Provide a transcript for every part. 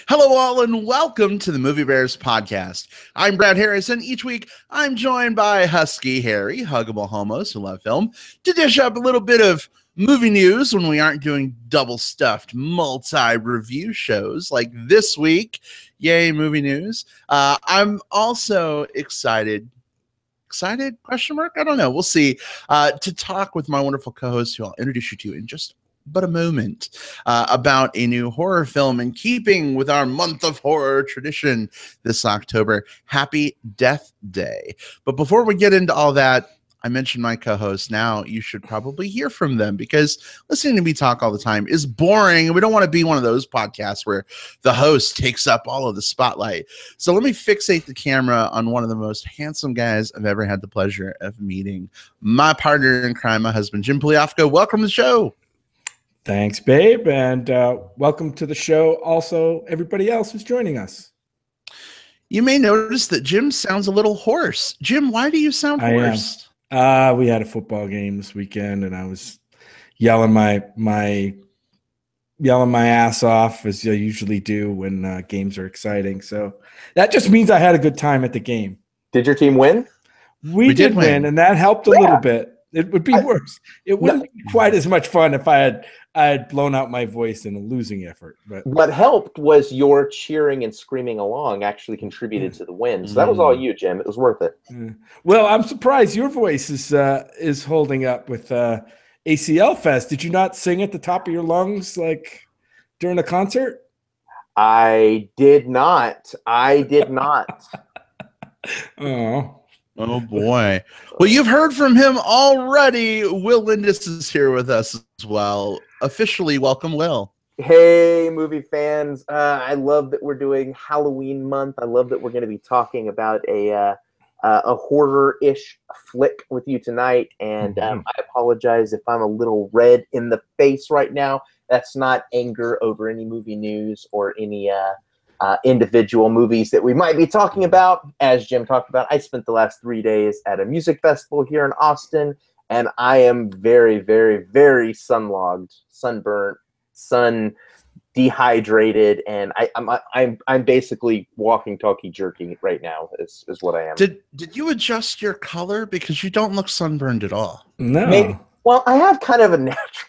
Hello, all, and welcome to the Movie Bears podcast. I'm Brad Harris, and each week I'm joined by Husky Harry, huggable homos who love film, to dish up a little bit of movie news when we aren't doing double-stuffed multi-review shows like this week. Yay, movie news. I'm also excited, question mark? I don't know. We'll see. To talk with my wonderful co-host, who I'll introduce you to in just but a moment, about a new horror film in keeping with our month of horror tradition this October. Happy Death Day. But before we get into all that, I mentioned my co-hosts. Now you should probably hear from them, because listening to me talk all the time is boring. We don't want to be one of those podcasts where the host takes up all of the spotlight. So let me fixate the camera on one of the most handsome guys I've ever had the pleasure of meeting. My partner in crime, my husband, Jim Pliofko. Welcome to the show. Thanks, babe, and welcome to the show. Also, everybody else who's joining us. You may notice that Jim sounds a little hoarse. Jim, why do you sound hoarse? We had a football game this weekend, and I was yelling my ass off, as I usually do when games are exciting. So that just means I had a good time at the game. Did your team win? We did win, and that helped a little bit. It would be worse. It wouldn't be quite as much fun if I had blown out my voice in a losing effort. But what helped was your cheering and screaming along actually contributed to the win. So that was all you, Jim. It was worth it. Well, I'm surprised your voice is holding up with ACL Fest. Did you not sing at the top of your lungs like during a concert? I did not. Oh, boy. Well, you've heard from him already. Will Lindis is here with us as well. Officially, welcome, Will. Hey, movie fans. I love that we're doing Halloween month. I love that we're going to be talking about a horror-ish flick with you tonight. And I apologize if I'm a little red in the face right now. That's not anger over any movie news or any individual movies that we might be talking about. As Jim talked about, I spent the last 3 days at a music festival here in Austin, and I am very, very, very sunlogged, sunburnt, sun dehydrated, and I'm basically walking, talkie, jerking right now is what I am. Did you adjust your color, because you don't look sunburned at all? No. Maybe, well, I have kind of a natural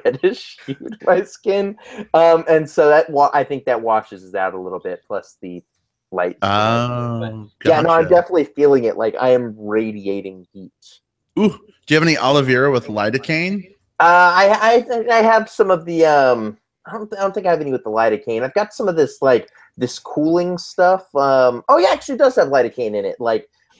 reddish hue to my skin, and so that I think that washes out a little bit, plus the light. Oh, gotcha. Yeah, no, I'm definitely feeling it. Like I am radiating heat. Ooh, do you have any aloe vera with lidocaine? I think I have some of the I don't think I have any with the lidocaine. I've got some of this this cooling stuff. Oh yeah, actually it does have lidocaine in it.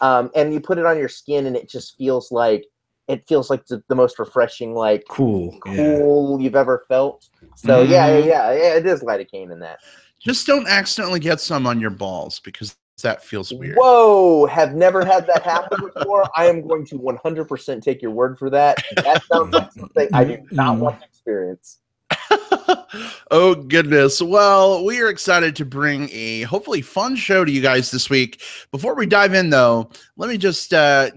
And you put it on your skin, and it just feels like the most refreshing, cool you've ever felt. So yeah, it is lidocaine in that. Just don't accidentally get some on your balls, because that feels weird. Whoa, have never had that happen before. I am going to 100% take your word for that. That sounds like something I do not want to experience. Oh, goodness. Well, we are excited to bring a hopefully fun show to you guys this week. Before we dive in, though, let me just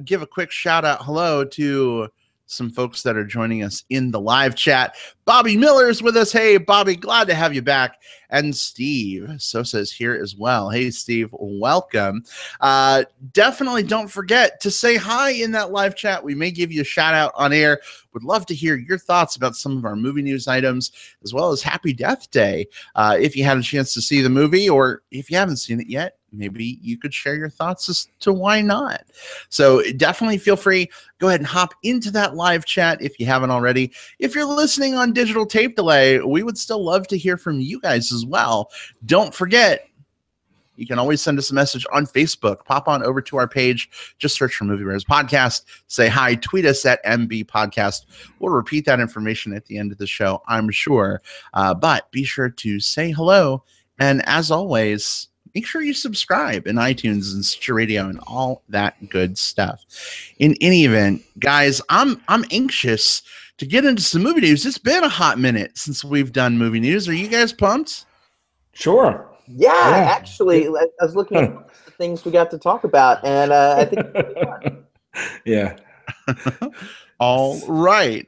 give a quick shout out hello to some folks that are joining us in the live chat. Bobby Miller's with us. Hey, Bobby, glad to have you back. And Steve Sosa's here as well. Hey, Steve, welcome. Definitely don't forget to say hi in that live chat. We may give you a shout out on air. Would love to hear your thoughts about some of our movie news items, as well as Happy Death Day. If you had a chance to see the movie, or if you haven't seen it yet, maybe you could share your thoughts as to why not. So definitely feel free. Go ahead and hop into that live chat if you haven't already. If you're listening on digital tape delay, we would still love to hear from you guys as well. Don't forget, you can always send us a message on Facebook. Pop on over to our page. Just search for Movie Bears Podcast. Say hi. Tweet us at MB Podcast. We'll repeat that information at the end of the show, I'm sure. But be sure to say hello. And as always, make sure you subscribe in iTunes and Stitcher Radio and all that good stuff. In any event, guys, I'm anxious to get into some movie news. It's been a hot minute since we've done movie news. Are you guys pumped? Sure. Yeah, actually, I was looking at the things we got to talk about, and I think yeah. All right.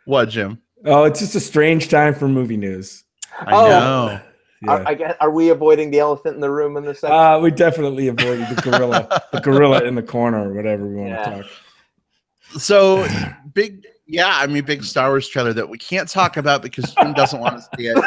What, Jim? Oh, it's just a strange time for movie news. I know. Yeah. I guess, are we avoiding the elephant in the room in this section? We definitely avoided the gorilla in the corner, or whatever we want to talk. So big Star Wars trailer that we can't talk about because Jim doesn't want to see it.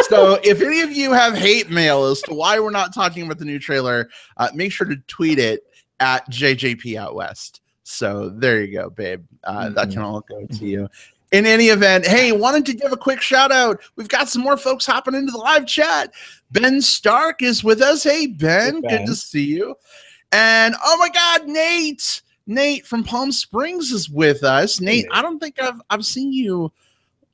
So if any of you have hate mail as to why we're not talking about the new trailer, make sure to tweet it at JJP Out West. So there you go, babe. That can all go to you. In any event, hey, wanted to give a quick shout out. We've got some more folks hopping into the live chat. Ben Stark is with us. Hey, Ben, good to see you. And oh my God, Nate from Palm Springs is with us. Nate, I don't think I've seen you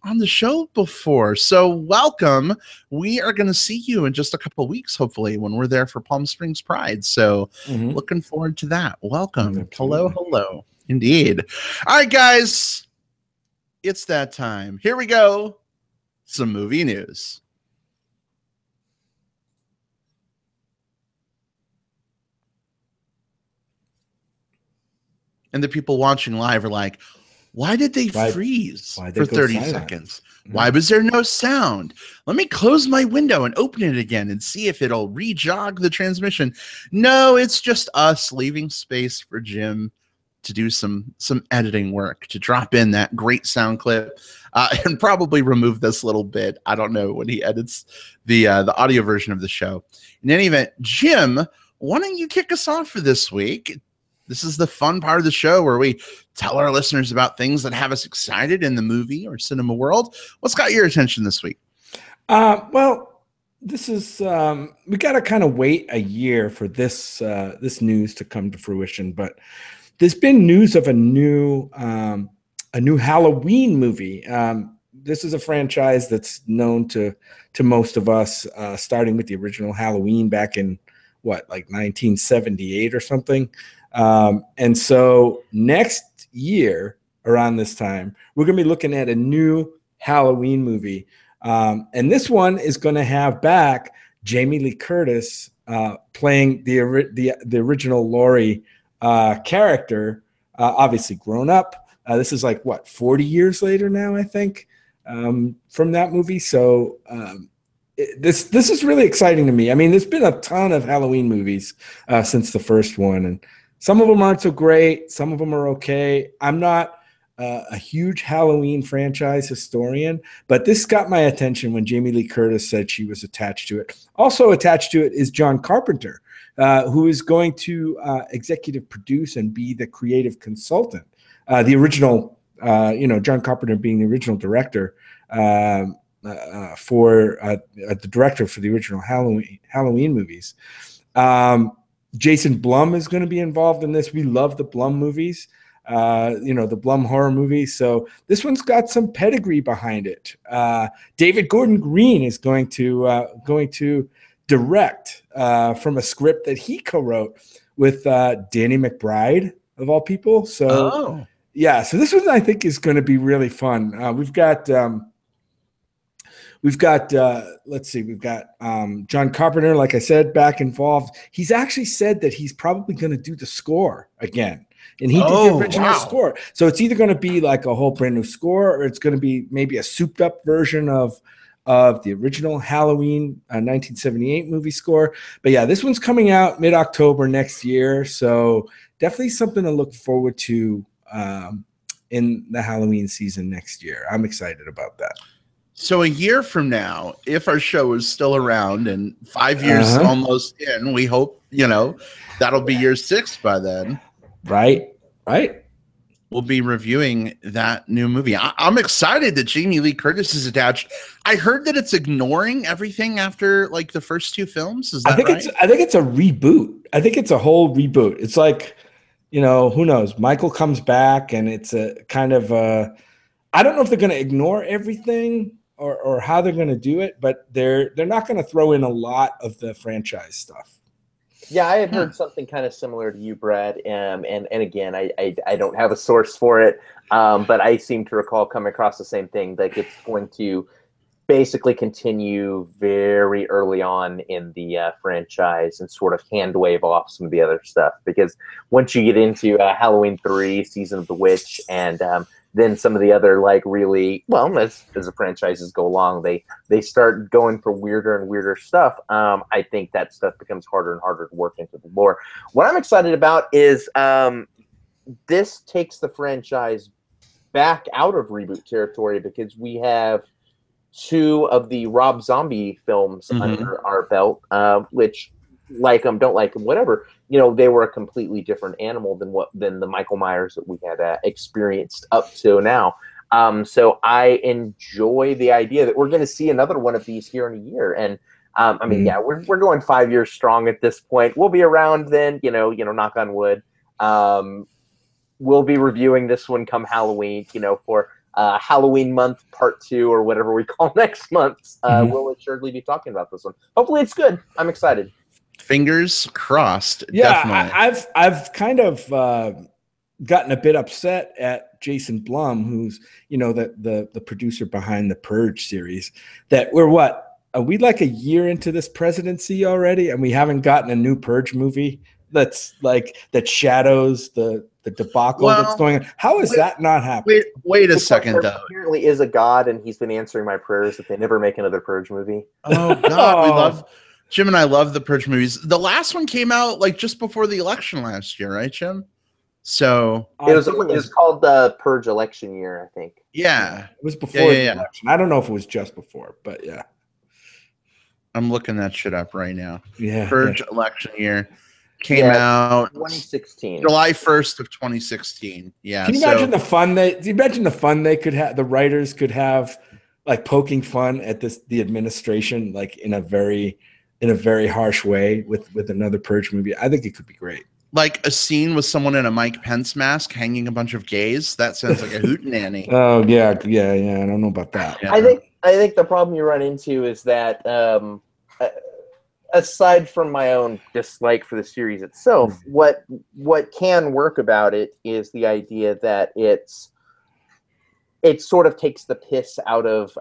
on the show before. So welcome. We are going to see you in just a couple of weeks, hopefully, when we're there for Palm Springs Pride. So looking forward to that. Welcome. Absolutely. Hello. Indeed. All right, guys. It's that time. Here we go. Some movie news. And the people watching live are like, why did they freeze for 30 seconds? Why was there no sound? Let me close my window and open it again and see if it'll re-jog the transmission. No, it's just us leaving space for Jim to do some editing work, to drop in that great sound clip, and probably remove this little bit. I don't know, when he edits the audio version of the show. In any event, Jim, why don't you kick us off for this week? This is the fun part of the show where we tell our listeners about things that have us excited in the movie or cinema world. What's got your attention this week? Well, this is we got to kind of wait a year for this news to come to fruition, but there's been news of a new Halloween movie. This is a franchise that's known to most of us, starting with the original Halloween back in like 1978 or something. And so next year around this time, we're going to be looking at a new Halloween movie. And this one is going to have back Jamie Lee Curtis playing the original Laurie character, obviously grown up. This is 40 years later now, I think, from that movie. So this is really exciting to me. I mean, there's been a ton of Halloween movies since the first one, and some of them aren't so great. Some of them are okay. I'm not a huge Halloween franchise historian, but this got my attention when Jamie Lee Curtis said she was attached to it. Also attached to it is John Carpenter, who is going to executive produce and be the creative consultant. The original, John Carpenter being the original director for the director for the original Halloween movies. Jason Blum is going to be involved in this. We love the Blum movies, the Blum horror movies. So this one's got some pedigree behind it. David Gordon Green is going to direct from a script that he co-wrote with Danny McBride, of all people. So yeah, so this one I think is going to be really fun. We've got John Carpenter, like I said, back involved. He's actually said that he's probably going to do the score again. And he did the original score. So it's either going to be like a whole brand new score, or it's going to be maybe a souped up version of the original Halloween 1978 movie score. But yeah, this one's coming out mid-October next year. So definitely something to look forward to in the Halloween season next year. I'm excited about that. So a year from now, if our show is still around and 5 years almost in, we hope, that'll be year 6 by then. Right. We'll be reviewing that new movie. I'm excited that Jamie Lee Curtis is attached. I heard that it's ignoring everything after the first 2 films. Is that right? I think it's a reboot. I think it's a whole reboot. It's like, who knows? Michael comes back, and it's a kind of I don't know if they're going to ignore everything or how they're going to do it, but they're not going to throw in a lot of the franchise stuff. Yeah, I had heard something kind of similar to you, Brad. And again, I don't have a source for it, but I seem to recall coming across the same thing, that it's going to basically continue very early on in the franchise and sort of hand wave off some of the other stuff. Because once you get into Halloween 3, Season of the Witch, and then some of the other like really well as the franchises go along, they start going for weirder and weirder stuff. I think that stuff becomes harder and harder to work into the lore. What I'm excited about is this takes the franchise back out of reboot territory because we have 2 of the Rob Zombie films under our belt, which like them, don't like them, whatever. You know, they were a completely different animal than the Michael Myers that we had experienced up to now. So I enjoy the idea that we're going to see another one of these here in a year. And I mean, yeah, we're going 5 years strong at this point. We'll be around then, you know, knock on wood. We'll be reviewing this one come Halloween, you know, for Halloween month part 2 or whatever we call next month. We'll assuredly be talking about this one. Hopefully it's good. I'm excited. Fingers crossed. Yeah, definitely. I've kind of gotten a bit upset at Jason Blum, who's, you know, the producer behind the Purge series, that are we like a year into this presidency already and we haven't gotten a new Purge movie that shadows the debacle that's going on? How is that not happening? Wait a second, though. Apparently is a god, and he's been answering my prayers that they never make another Purge movie. Oh God, Jim and I love the Purge movies. The last one came out like just before the election last year, right, Jim? So it was called the Purge election year, I think. Yeah, it was before the election. I don't know if it was just before, but yeah. I'm looking that shit up right now. Yeah, Purge election year. Came out 2016, July 1st of 2016. Yeah. Can you imagine the fun they could have? The writers could have, like, poking fun at the administration, like in a very harsh way with another Purge movie. I think it could be great. Like a scene with someone in a Mike Pence mask hanging a bunch of gays. That sounds like a hootenanny. Oh yeah. I don't know about that. Yeah. I think the problem you run into is that. Aside from my own dislike for the series itself, what can work about it is the idea that it sort of takes the piss out of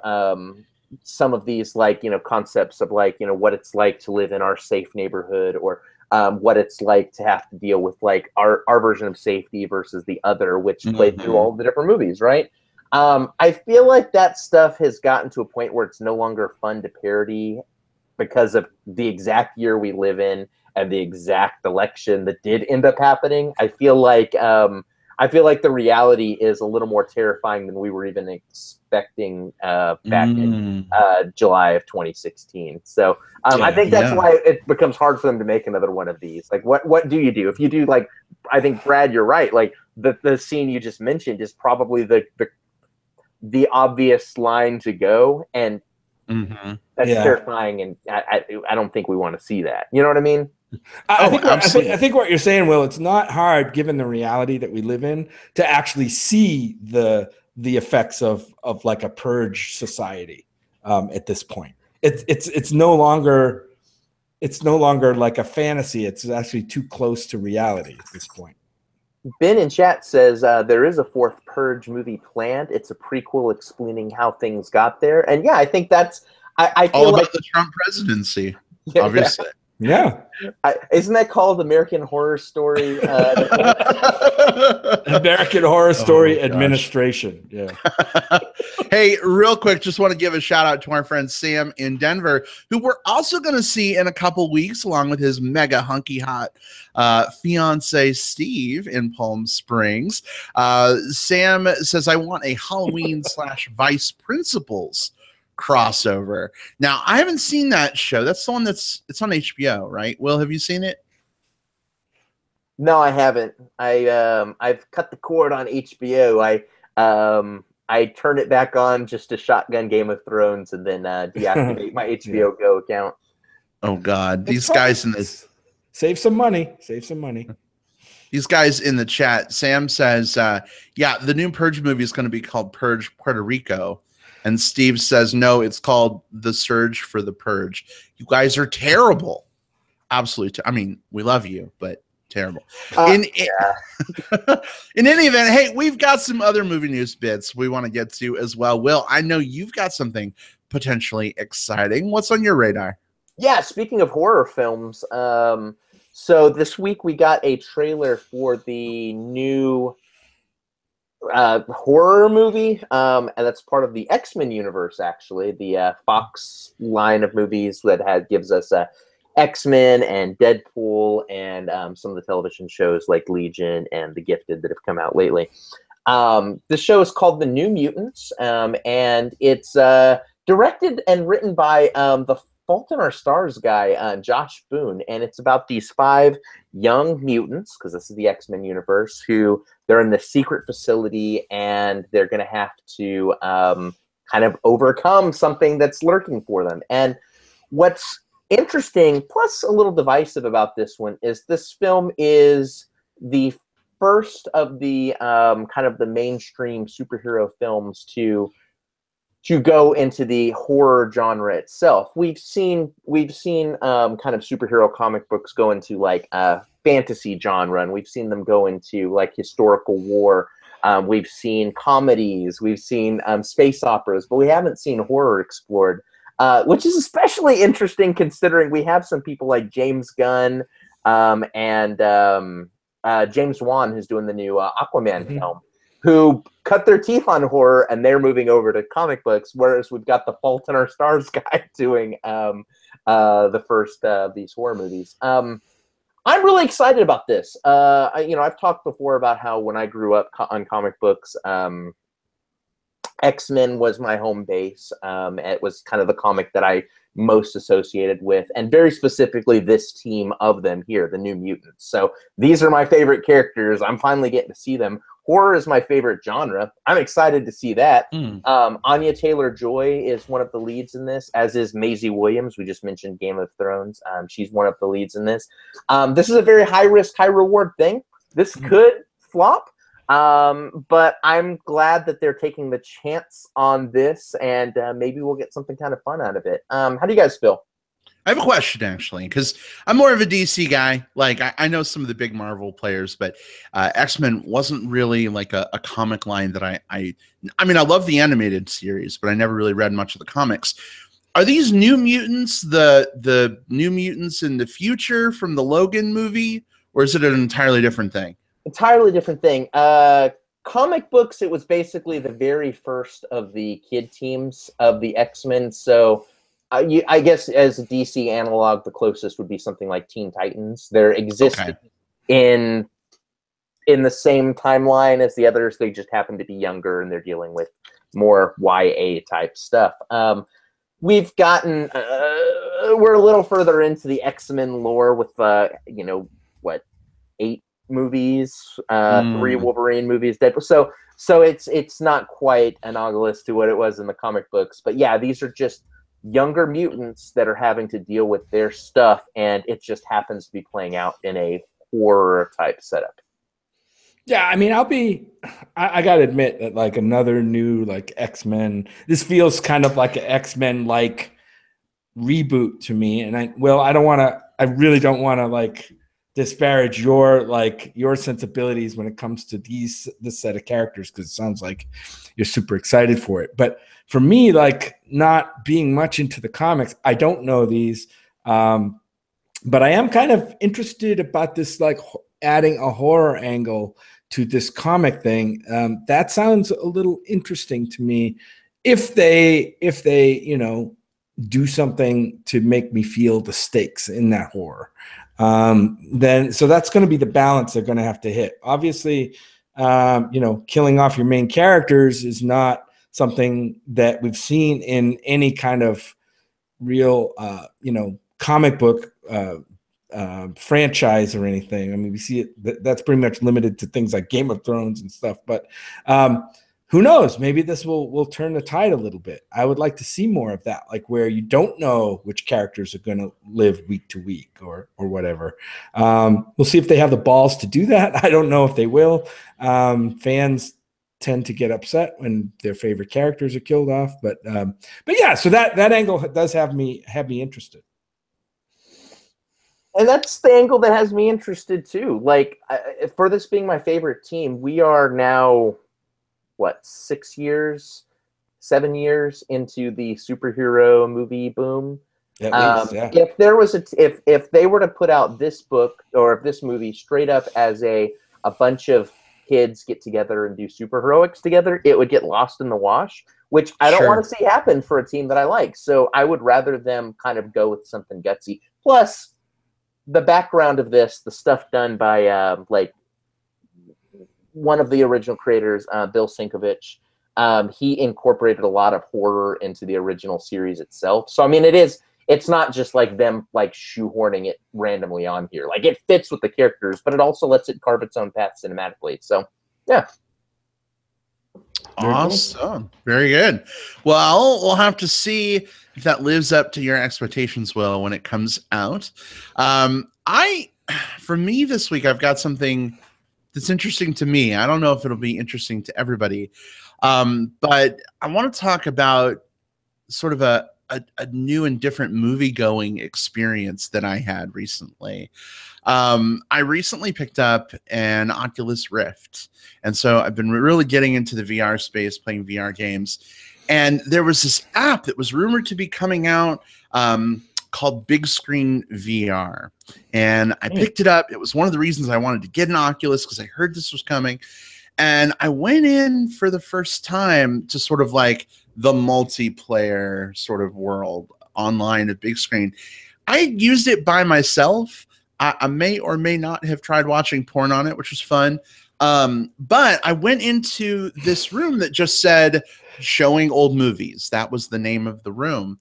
some of these, like, you know, concepts of, like, you know, what it's like to live in our safe neighborhood, or what it's like to have to deal with, like, our version of safety versus the other, which played through all the different movies, right? I feel like that stuff has gotten to a point where it's no longer fun to parody, because of the exact year we live in and the exact election that did end up happening. I feel like the reality is a little more terrifying than we were even expecting back in July of 2016. So I think that's why it becomes hard for them to make another one of these. Like, what do you do? If you do, like, I think, Brad, you're right. Like, the scene you just mentioned is probably the obvious line to go, and that's terrifying, and I don't think we want to see that. You know what I mean? I think what you're saying, Will, it's not hard, given the reality that we live in, to actually see the effects of like a Purge society at this point. It's no longer like a fantasy. It's actually too close to reality at this point. Ben in chat says there is a 4th Purge movie planned. It's a prequel explaining how things got there. And yeah, I think that's I feel all like about the Trump presidency, obviously. Yeah. Isn't that called American Horror Story? American Horror Story Administration. Yeah. Hey, real quick, just want to give a shout out to our friend Sam in Denver, who we're also going to see in a couple weeks, along with his mega hunky hot fiance Steve in Palm Springs. Sam says, I want a Halloween / Vice Principals crossover. Now, I haven't seen that show. That's the one it's on HBO, right? Will, have you seen it? No, I haven't. I've cut the cord on HBO. I turn it back on just to shotgun Game of Thrones and then deactivate my HBO Go account. Oh God, these guys in this save some money. These guys in the chat. Sam says, "Yeah, the new Purge movie is going to be called Purge Puerto Rico." And Steve says, no, it's called The Surge for the Purge. You guys are terrible. Absolutely. I mean, we love you, but terrible. In any event, hey, we've got some other movie news bits we want to get to as well. Will, I know you've got something potentially exciting. What's on your radar? Yeah, speaking of horror films, so this week we got a trailer for the new horror movie, and that's part of the X-Men universe, actually. The Fox line of movies that gives us X-Men and Deadpool and some of the television shows like Legion and The Gifted that have come out lately. The show is called The New Mutants, and it's directed and written by the Fault in Our Stars guy, Josh Boone, and it's about these 5 young mutants, because this is the X-Men universe, who they're in this secret facility, and they're going to have to kind of overcome something that's lurking for them. And what's interesting, plus a little divisive about this one, is this film is the first of the kind of the mainstream superhero films to go into the horror genre itself. We've seen kind of superhero comic books go into like fantasy genre, and we've seen them go into like historical war. We've seen comedies, we've seen space operas, but we haven't seen horror explored, which is especially interesting considering we have some people like James Gunn and James Wan, who's doing the new Aquaman film, who cut their teeth on horror, and they're moving over to comic books, whereas we've got the Fault in Our Stars guy doing the first of these horror movies. I'm really excited about this. I've talked before about how when I grew up on comic books, X-Men was my home base. It was kind of the comic that I most associated with, and very specifically this team of them here, the New Mutants. So these are my favorite characters. I'm finally getting to see them. Horror is my favorite genre. I'm excited to see that. Anya Taylor-Joy is one of the leads in this, as is Maisie Williams. We just mentioned Game of Thrones. She's one of the leads in this. This is a very high-risk, high-reward thing. This could flop, but I'm glad that they're taking the chance on this, and maybe we'll get something kind of fun out of it. How do you guys feel? I have a question, actually, because I'm more of a DC guy. Like, I know some of the big Marvel players, but X-Men wasn't really like a comic line that I mean, I love the animated series, but I never really read much of the comics. Are these New Mutants the New Mutants in the future from the Logan movie, or is it an entirely different thing? Entirely different thing. Comic books, it was basically the very first of the kid teams of the X-Men, so I guess as a DC analog, the closest would be something like Teen Titans. They're existing in the same timeline as the others. They just happen to be younger, and they're dealing with more YA type stuff. We've gotten we're a little further into the X-Men lore with 8 movies, 3 Wolverine movies, Deadpool. So it's not quite analogous to what it was in the comic books. But yeah, these are just younger mutants that are having to deal with their stuff, and it just happens to be playing out in a horror type setup. Yeah, I mean, I gotta admit that like another new like X-Men, this feels kind of like an X-Men like reboot to me. And I really don't want to like disparage your sensibilities when it comes to this set of characters, because it sounds like you're super excited for it. But for me, like not being much into the comics, I don't know these, but I am kind of interested about this, like adding a horror angle to this comic thing. That sounds a little interesting to me. If they do something to make me feel the stakes in that horror, then so that's going to be the balance they're going to have to hit. Obviously, killing off your main characters is not something that we've seen in any kind of real, comic book franchise or anything. I mean, we see it. That's pretty much limited to things like Game of Thrones and stuff. But who knows? Maybe this will turn the tide a little bit. I would like to see more of that, like where you don't know which characters are going to live week to week or whatever. We'll see if they have the balls to do that. I don't know if they will. Fans tend to get upset when their favorite characters are killed off, but yeah. So that angle does have me interested. And that's the angle that has me interested too. Like, for this being my favorite team, we are now, 7 years into the superhero movie boom. At least, yeah. If there was if they were to put out this book or this movie straight up as a bunch of kids get together and do superheroics together, it would get lost in the wash, which I don't want to see happen for a team that I like. So I would rather them kind of go with something gutsy. Plus, the background of this, the stuff done by like one of the original creators, Bill Sinkovich, he incorporated a lot of horror into the original series itself. So I mean, it's not just like them like shoehorning it randomly on here. Like it fits with the characters, but it also lets it carve its own path cinematically. So yeah. Awesome. Very good. Well, we'll have to see if that lives up to your expectations, Will, when it comes out. For me this week, I've got something that's interesting to me. I don't know if it'll be interesting to everybody, but I want to talk about sort of a new and different movie-going experience that I had recently. I recently picked up an Oculus Rift, and so I've been really getting into the VR space, playing VR games. And there was this app that was rumored to be coming out called Big Screen VR. And I picked it up. It was one of the reasons I wanted to get an Oculus, because I heard this was coming. And I went in for the first time to sort of like the multiplayer sort of world online at Big Screen. I used it by myself. I may or may not have tried watching porn on it, which was fun. But I went into this room that just said showing old movies. That was the name of the room.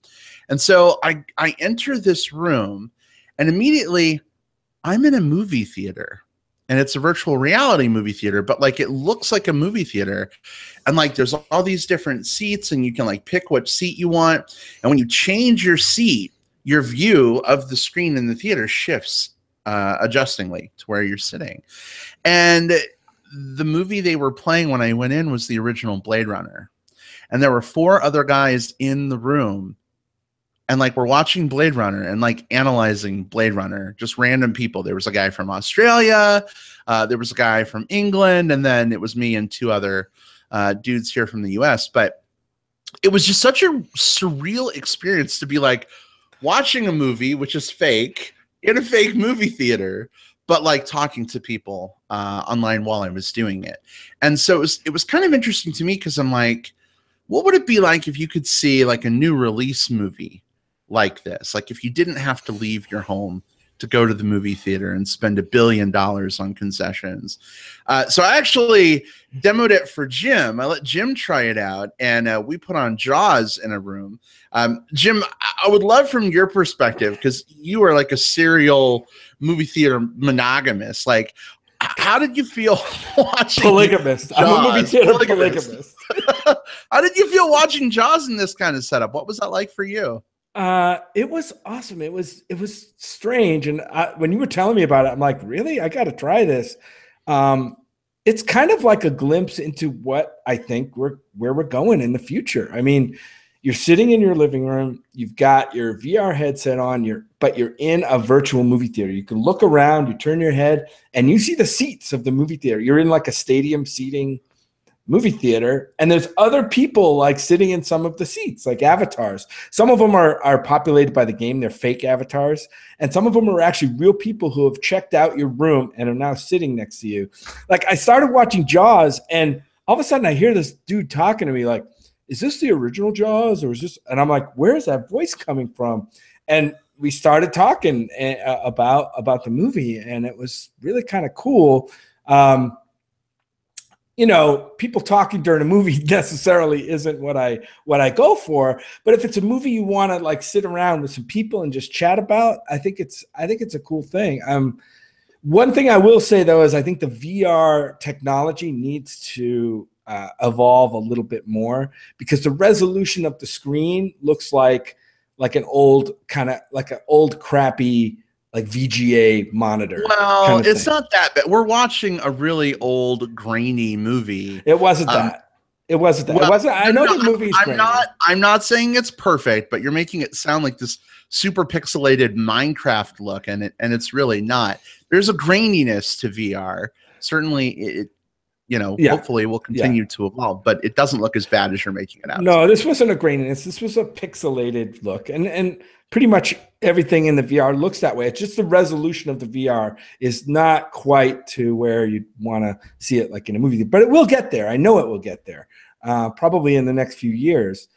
And so I enter this room, and immediately I'm in a movie theater. And it's a virtual reality movie theater, but like it looks like a movie theater. And like there's all these different seats, and you can like pick what seat you want. And when you change your seat, your view of the screen in the theater shifts adjustingly to where you're sitting. And the movie they were playing when I went in was the original Blade Runner. And there were 4 other guys in the room. And like we're watching Blade Runner and like analyzing Blade Runner, just random people. There was a guy from Australia, there was a guy from England, and then it was me and 2 other dudes here from the US. But it was just such a surreal experience to be like watching a movie, which is fake, in a fake movie theater, but like talking to people online while I was doing it. And so it was kind of interesting to me, because I'm like, what would it be like if you could see like a new release movie like this? Like if you didn't have to leave your home to go to the movie theater and spend $1 billion on concessions. So I actually demoed it for Jim. I let Jim try it out, and we put on Jaws in a room. Jim, I would love from your perspective, because you are like a serial movie theater monogamist. Like, how did you feel watching Polygamist. Jaws? I'm a movie theater polygamist. How did you feel watching Jaws in this kind of setup? What was that like for you? It was awesome. It was strange. And when you were telling me about it, I'm like, really? I got to try this. It's kind of like a glimpse into what I think where we're going in the future. I mean, you're sitting in your living room, you've got your VR headset on, but you're in a virtual movie theater. You can look around, you turn your head, and you see the seats of the movie theater. You're in like a stadium seating movie theater, and there's other people like sitting in some of the seats, like avatars. Some of them are populated by the game. They're fake avatars, and some of them are actually real people who have checked out your room and are now sitting next to you. Like I started watching Jaws, and all of a sudden I hear this dude talking to me like, is this the original Jaws, or is this? And I'm like, where is that voice coming from? And we started talking about the movie, and it was really kind of cool. You know, people talking during a movie necessarily isn't what I go for. But if it's a movie you want to like sit around with some people and just chat about, I think it's a cool thing. One thing I will say though is I think the VR technology needs to evolve a little bit more, because the resolution of the screen looks like an old crappy like VGA monitor. Well, kind of it's thing. not that bad. We're watching a really old, grainy movie. It wasn't that. It wasn't that. Well, it wasn't. I know the movie's grainy. I'm not saying it's perfect, but you're making it sound like this super pixelated Minecraft look, and it's really not. There's a graininess to VR. Certainly, hopefully will continue to evolve, but it doesn't look as bad as you're making it out. No, this wasn't a graininess. This was a pixelated look, and pretty much everything in the VR looks that way. It's just the resolution of the VR is not quite to where you want to see it like in a movie, but it will get there. I know it will get there, probably in the next few years.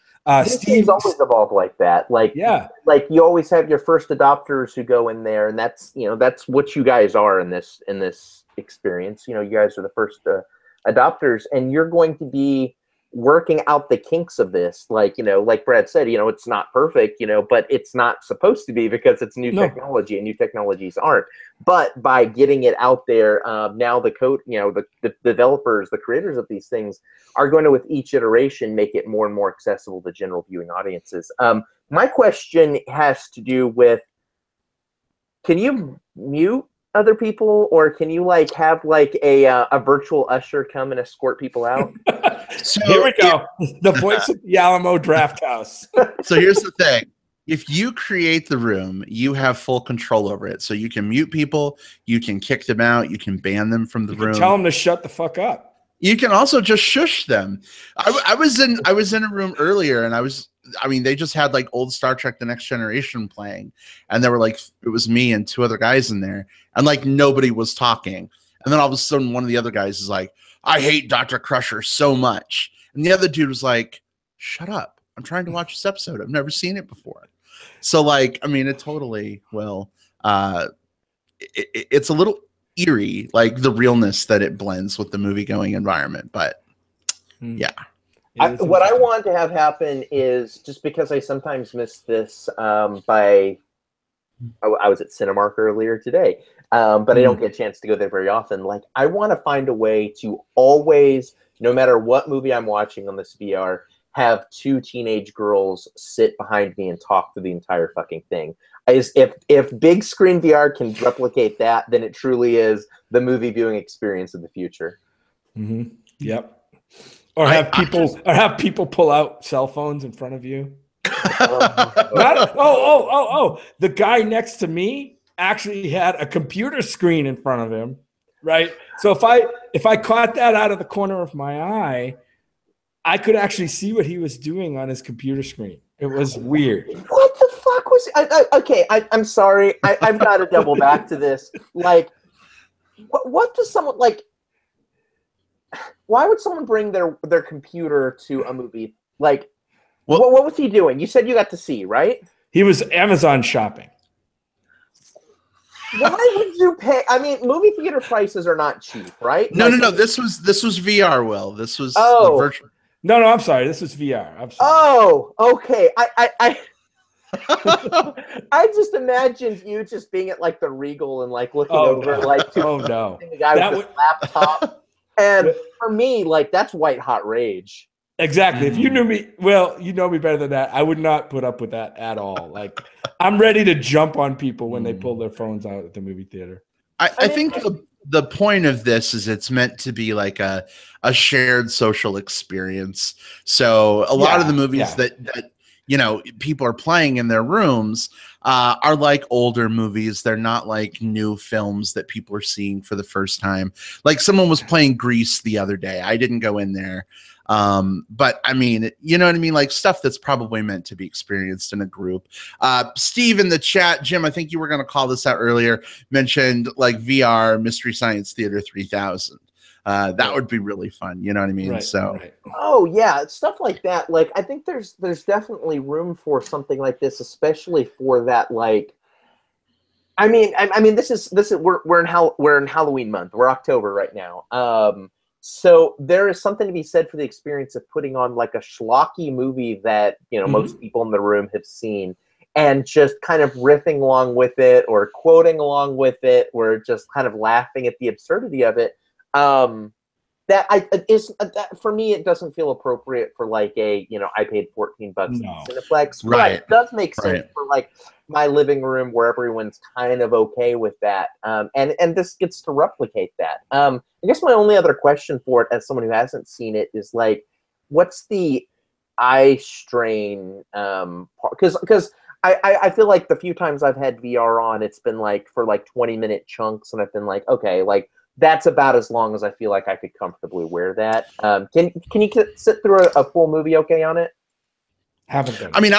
Steve's always evolved like that. Like you always have your first adopters who go in there, and that's what you guys are in this experience. You guys are the first adopters, and you're going to be working out the kinks of this. Like Brad said, it's not perfect, but it's not supposed to be because it's new technology, and new technologies aren't. But by getting it out there, now the developers, the creators of these things are going to, with each iteration, make it more and more accessible to general viewing audiences. My question has to do with, can you mute other people, or can you have a virtual usher come and escort people out? So here we go. The voice of the Alamo Draft House. So here's the thing. If you create the room, you have full control over it. So you can mute people, you can kick them out, you can ban them from the room. Tell them to shut the fuck up. You can also just shush them. I was in a room earlier, and they just had old Star Trek: The Next Generation playing, and there were it was me and two other guys in there, and nobody was talking. And then all of a sudden, one of the other guys is like, "I hate Dr. Crusher so much," and the other dude was like, "Shut up! I'm trying to watch this episode. I've never seen it before." So it totally will. It's a little eerie, the realness that it blends with the movie going environment, but yeah. What I want to have happen is, just because I sometimes miss this, I was at Cinemark earlier today, but I don't get a chance to go there very often. I want to find a way to always, no matter what movie I'm watching on this VR, have two teenage girls sit behind me and talk through the entire fucking thing. If big screen VR can replicate that, then it truly is the movie viewing experience of the future. Mm-hmm. Yep. Or have people pull out cell phones in front of you. The guy next to me actually had a computer screen in front of him, right? So if I caught that out of the corner of my eye, I could actually see what he was doing on his computer screen. It was weird. What the fuck was? I'm sorry. I've got to double back to this. What does someone like? Why would someone bring their computer to a movie? What was he doing? You said you got to see, right? He was Amazon shopping. Why would you pay? I mean, movie theater prices are not cheap, right? No. This was VR. Will this was the virtual? No, I'm sorry. This was VR. I'm sorry. Oh, okay. I just imagined you just being at the Regal and looking over the guy with his laptop. And for me, that's white hot rage. Exactly. If you knew me, well, you know me better than that. I would not put up with that at all. I'm ready to jump on people when they pull their phones out at the movie theater. I think the point of this is it's meant to be a shared social experience. So a lot of the movies that people are playing in their rooms are older movies. They're not new films that people are seeing for the first time. Someone was playing Grease the other day. I didn't go in there. But I mean, you know what I mean? Stuff that's probably meant to be experienced in a group. Steve in the chat, Jim, I think you were going to call this out earlier, mentioned VR Mystery Science Theater 3000. That would be really fun. You know what I mean? Right. Oh yeah, stuff like that. I think there's definitely room for something like this, especially for that. I mean, this is we're in Halloween month. We're October right now. So there is something to be said for the experience of putting on a schlocky movie that most people in the room have seen, and just kind of riffing along with it, or quoting along with it, or just kind of laughing at the absurdity of it. For me, it doesn't feel appropriate for I paid $14 in Cineplex, but it does make sense for my living room where everyone's kind of okay with that. And this gets to replicate that. I guess my only other question for it, as someone who hasn't seen it, is what's the eye strain? Because I feel the few times I've had VR on, it's been for 20-minute chunks, and I've been okay, that's about as long as I feel like I could comfortably wear that. Can you sit through a full movie okay on it? Haven't done. I mean,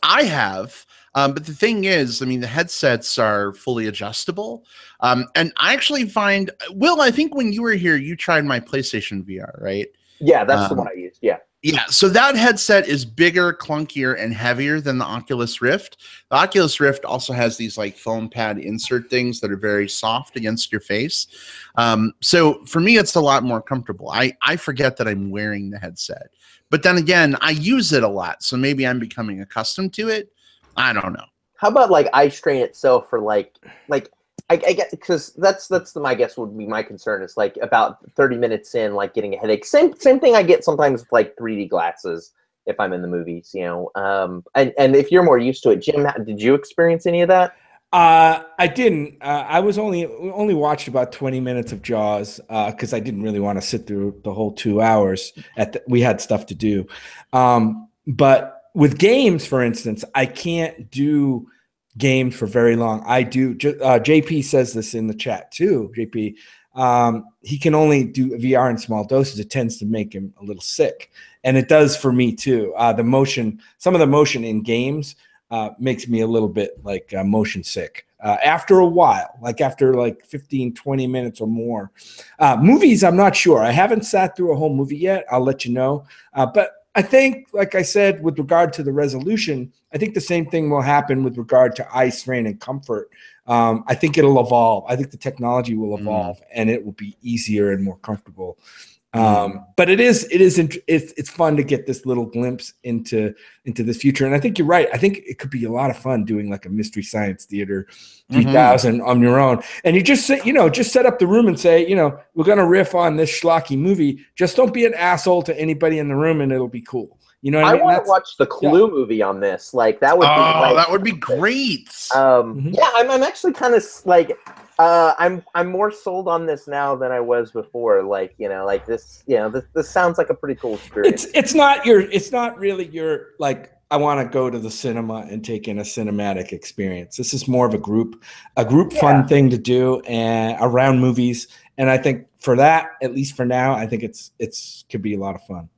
I have, but the thing is, I mean, the headsets are fully adjustable, and I actually find, Will, I think when you were here, you tried my PlayStation VR, right? Yeah, that's the one I used. Yeah. Yeah, so that headset is bigger, clunkier, and heavier than the Oculus Rift. The Oculus Rift also has these like foam pad insert things that are very soft against your face. So for me, it's a lot more comfortable. I forget that I'm wearing the headset. But then again, I use it a lot, so maybe I'm becoming accustomed to it. I don't know. How about like eye strain itself for like I get, because that's my guess would be my concern is like about 30 minutes in, like getting a headache. Same thing I get sometimes with like 3D glasses if I'm in the movies, you know. And if you're more used to it, Jim, did you experience any of that? I didn't. I was only watched about 20 minutes of Jaws because I didn't really want to sit through the whole 2 hours. We had stuff to do. But with games, for instance, I can't do games for very long. I do. JP says this in the chat too. JP, he can only do VR in small doses. It tends to make him a little sick, and it does for me too. Some of the motion in games makes me a little bit like motion sick after a while, like after like 15, 20 minutes or more. Movies, I'm not sure. I haven't sat through a whole movie yet. I'll let you know. But I think, like I said, with regard to the resolution, I think the same thing will happen with regard to eye strain and comfort. I think it'll evolve. I think the technology will evolve and it will be easier and more comfortable. But it's fun to get this little glimpse into this future. And I think you're right. I think it could be a lot of fun doing like a Mystery Science Theater 3000 on your own. And you just say, just set up the room and say, we're going to riff on this schlocky movie. Just don't be an asshole to anybody in the room and it'll be cool. You know what I mean? want to watch the Clue movie on this. Like that would be that would be great. Yeah, I'm actually kind of like I'm more sold on this now than I was before. Like like this this sounds like a pretty cool experience. It's not really your like I want to go to the cinema and take in a cinematic experience. This is more of a group fun thing to do and around movies. And I think for that, at least for now, I think it's could be a lot of fun.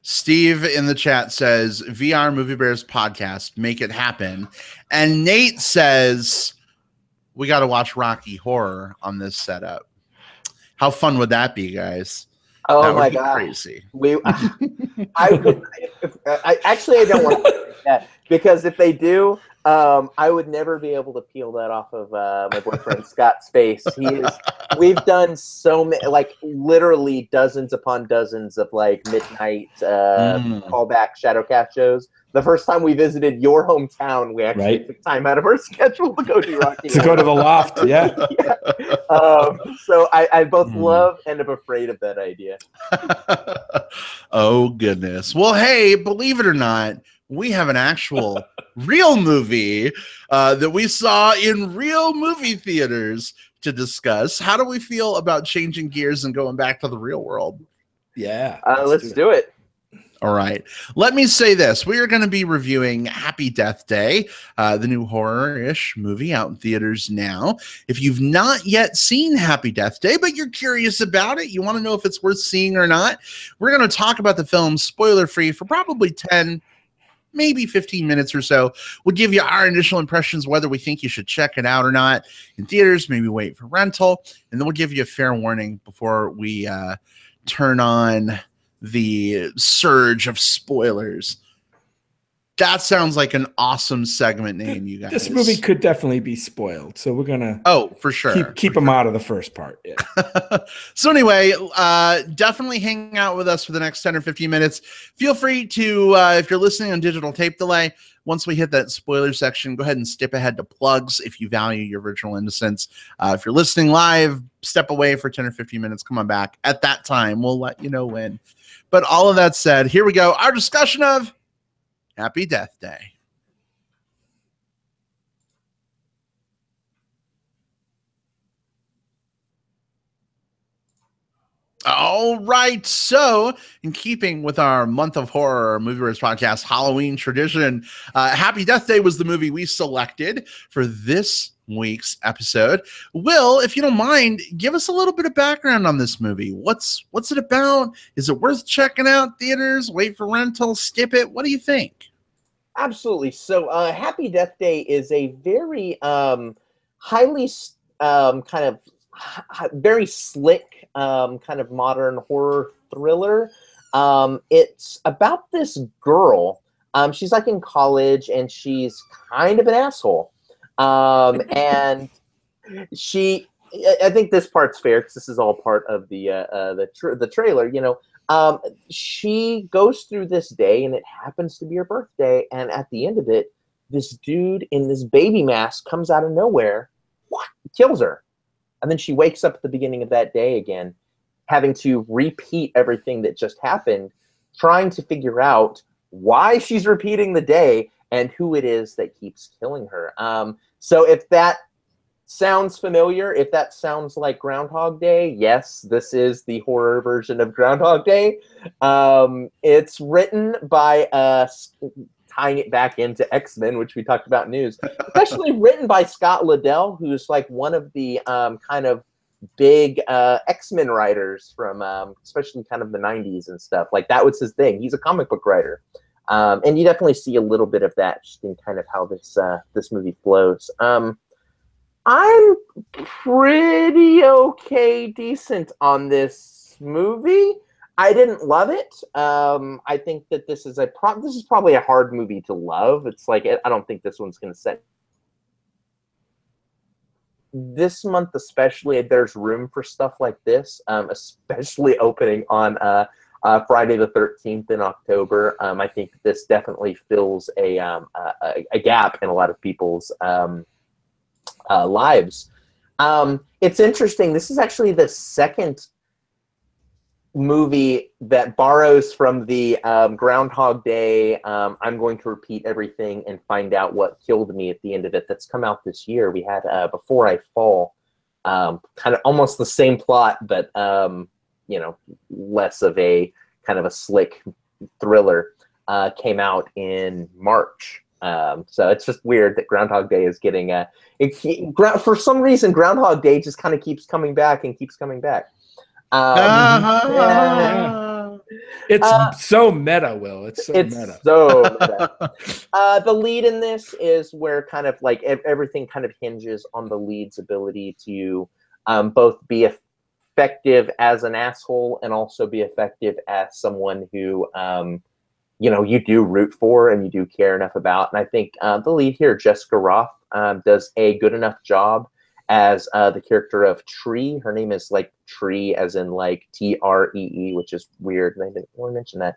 Steve in the chat says, VR Movie Bears podcast, make it happen. And Nate says, we got to watch Rocky Horror on this setup. How fun would that be, guys? Oh that my would be God. Crazy. I don't want to do that because if they do, I would never be able to peel that off of my boyfriend Scott's face. We've done so many, like literally dozens upon dozens of like midnight callback Shadowcast shows. The first time we visited your hometown, we actually took time out of our schedule to go to Rocky. To go to the loft, yeah. So I both love and am afraid of that idea. Oh, goodness. Well, hey, believe it or not, we have an actual real movie that we saw in real movie theaters to discuss. How do we feel about changing gears and going back to the real world? Yeah. Let's do it. All right. Let me say this. We are going to be reviewing Happy Death Day, the new horror-ish movie out in theaters now. If you've not yet seen Happy Death Day, but you're curious about it, you want to know if it's worth seeing or not, we're going to talk about the film spoiler-free for probably 10, maybe 15 minutes or so. We'll give you our initial impressions, whether we think you should check it out or not in theaters, maybe wait for rental, and then we'll give you a fair warning before we turn on the surge of spoilers. That sounds like an awesome segment name, you guys. This movie could definitely be spoiled, so we're gonna for sure keep them out of the first part. Yeah. So anyway, definitely hang out with us for the next 10 or 15 minutes. Feel free to, if you're listening on digital tape delay, once we hit that spoiler section, go ahead and skip ahead to plugs if you value your virtual innocence. If you're listening live, step away for 10 or 15 minutes. Come on back. At that time, we'll let you know when. But all of that said, here we go. Our discussion of Happy Death Day. All right. So, in keeping with our month of horror movie reviews podcast Halloween tradition, Happy Death Day was the movie we selected for this week's episode. Will, if you don't mind, give us a little bit of background on this movie. What's it about? Is it worth checking out theaters? Wait for rental? Skip it? What do you think? Absolutely. So, Happy Death Day is a very highly kind of very slick kind of modern horror thriller. It's about this girl. She's like in college, and she's kind of an asshole. And I think this part's fair because this is all part of the trailer. You know, she goes through this day, and it happens to be her birthday. And at the end of it, this dude in this baby mask comes out of nowhere, kills her, and then she wakes up at the beginning of that day again, having to repeat everything that just happened, trying to figure out why she's repeating the day and who it is that keeps killing her. So if that sounds familiar, if that sounds like Groundhog Day, yes, this is the horror version of Groundhog Day. It's written by, tying it back into X-Men, which we talked about in news, it's actually written by Scott Liddell, who's like one of the kind of big X-Men writers from especially kind of the 90s and stuff. Like that was his thing. He's a comic book writer. And you definitely see a little bit of that just in kind of how this movie flows. I'm pretty okay, decent on this movie. I didn't love it. I think that this is probably a hard movie to love. It's like I don't think this one's going to set. This month especially, there's room for stuff like this, especially opening on Friday the 13th in October. I think this definitely fills a gap in a lot of people's lives. It's interesting. This is actually the second movie that borrows from the Groundhog Day, I'm going to repeat everything and find out what killed me at the end of it, that's come out this year. We had Before I Fall, kind of almost the same plot, but you know, less of a kind of a slick thriller, came out in March. So it's just weird that Groundhog Day is getting for some reason Groundhog Day just kind of keeps coming back and keeps coming back. Yeah. It's so meta, Will. It's meta. So meta. The lead in this is where kind of like everything kind of hinges on the lead's ability to both be effective as an asshole and also be effective as someone who you know, you do root for and you do care enough about. And I think the lead here, Jessica Rothe, does a good enough job as the character of Tree. Her name is like Tree, as in like Tree, which is weird. And I didn't want to mention that.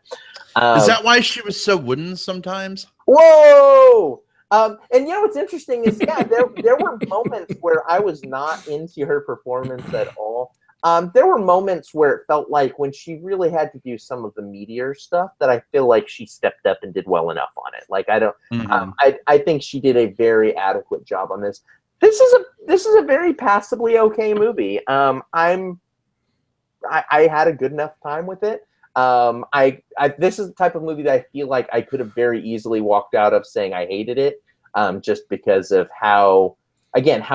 Is that why she was so wooden sometimes? Whoa! And you know what's interesting is, yeah, there were moments where I was not into her performance at all. There were moments where it felt like when she really had to do some of the meteor stuff that I feel like she stepped up and did well enough on it. Like I don't, I think she did a very adequate job on this. This is a very passably okay movie. I had a good enough time with it. This is the type of movie that I feel like I could have very easily walked out of saying I hated it, just because of how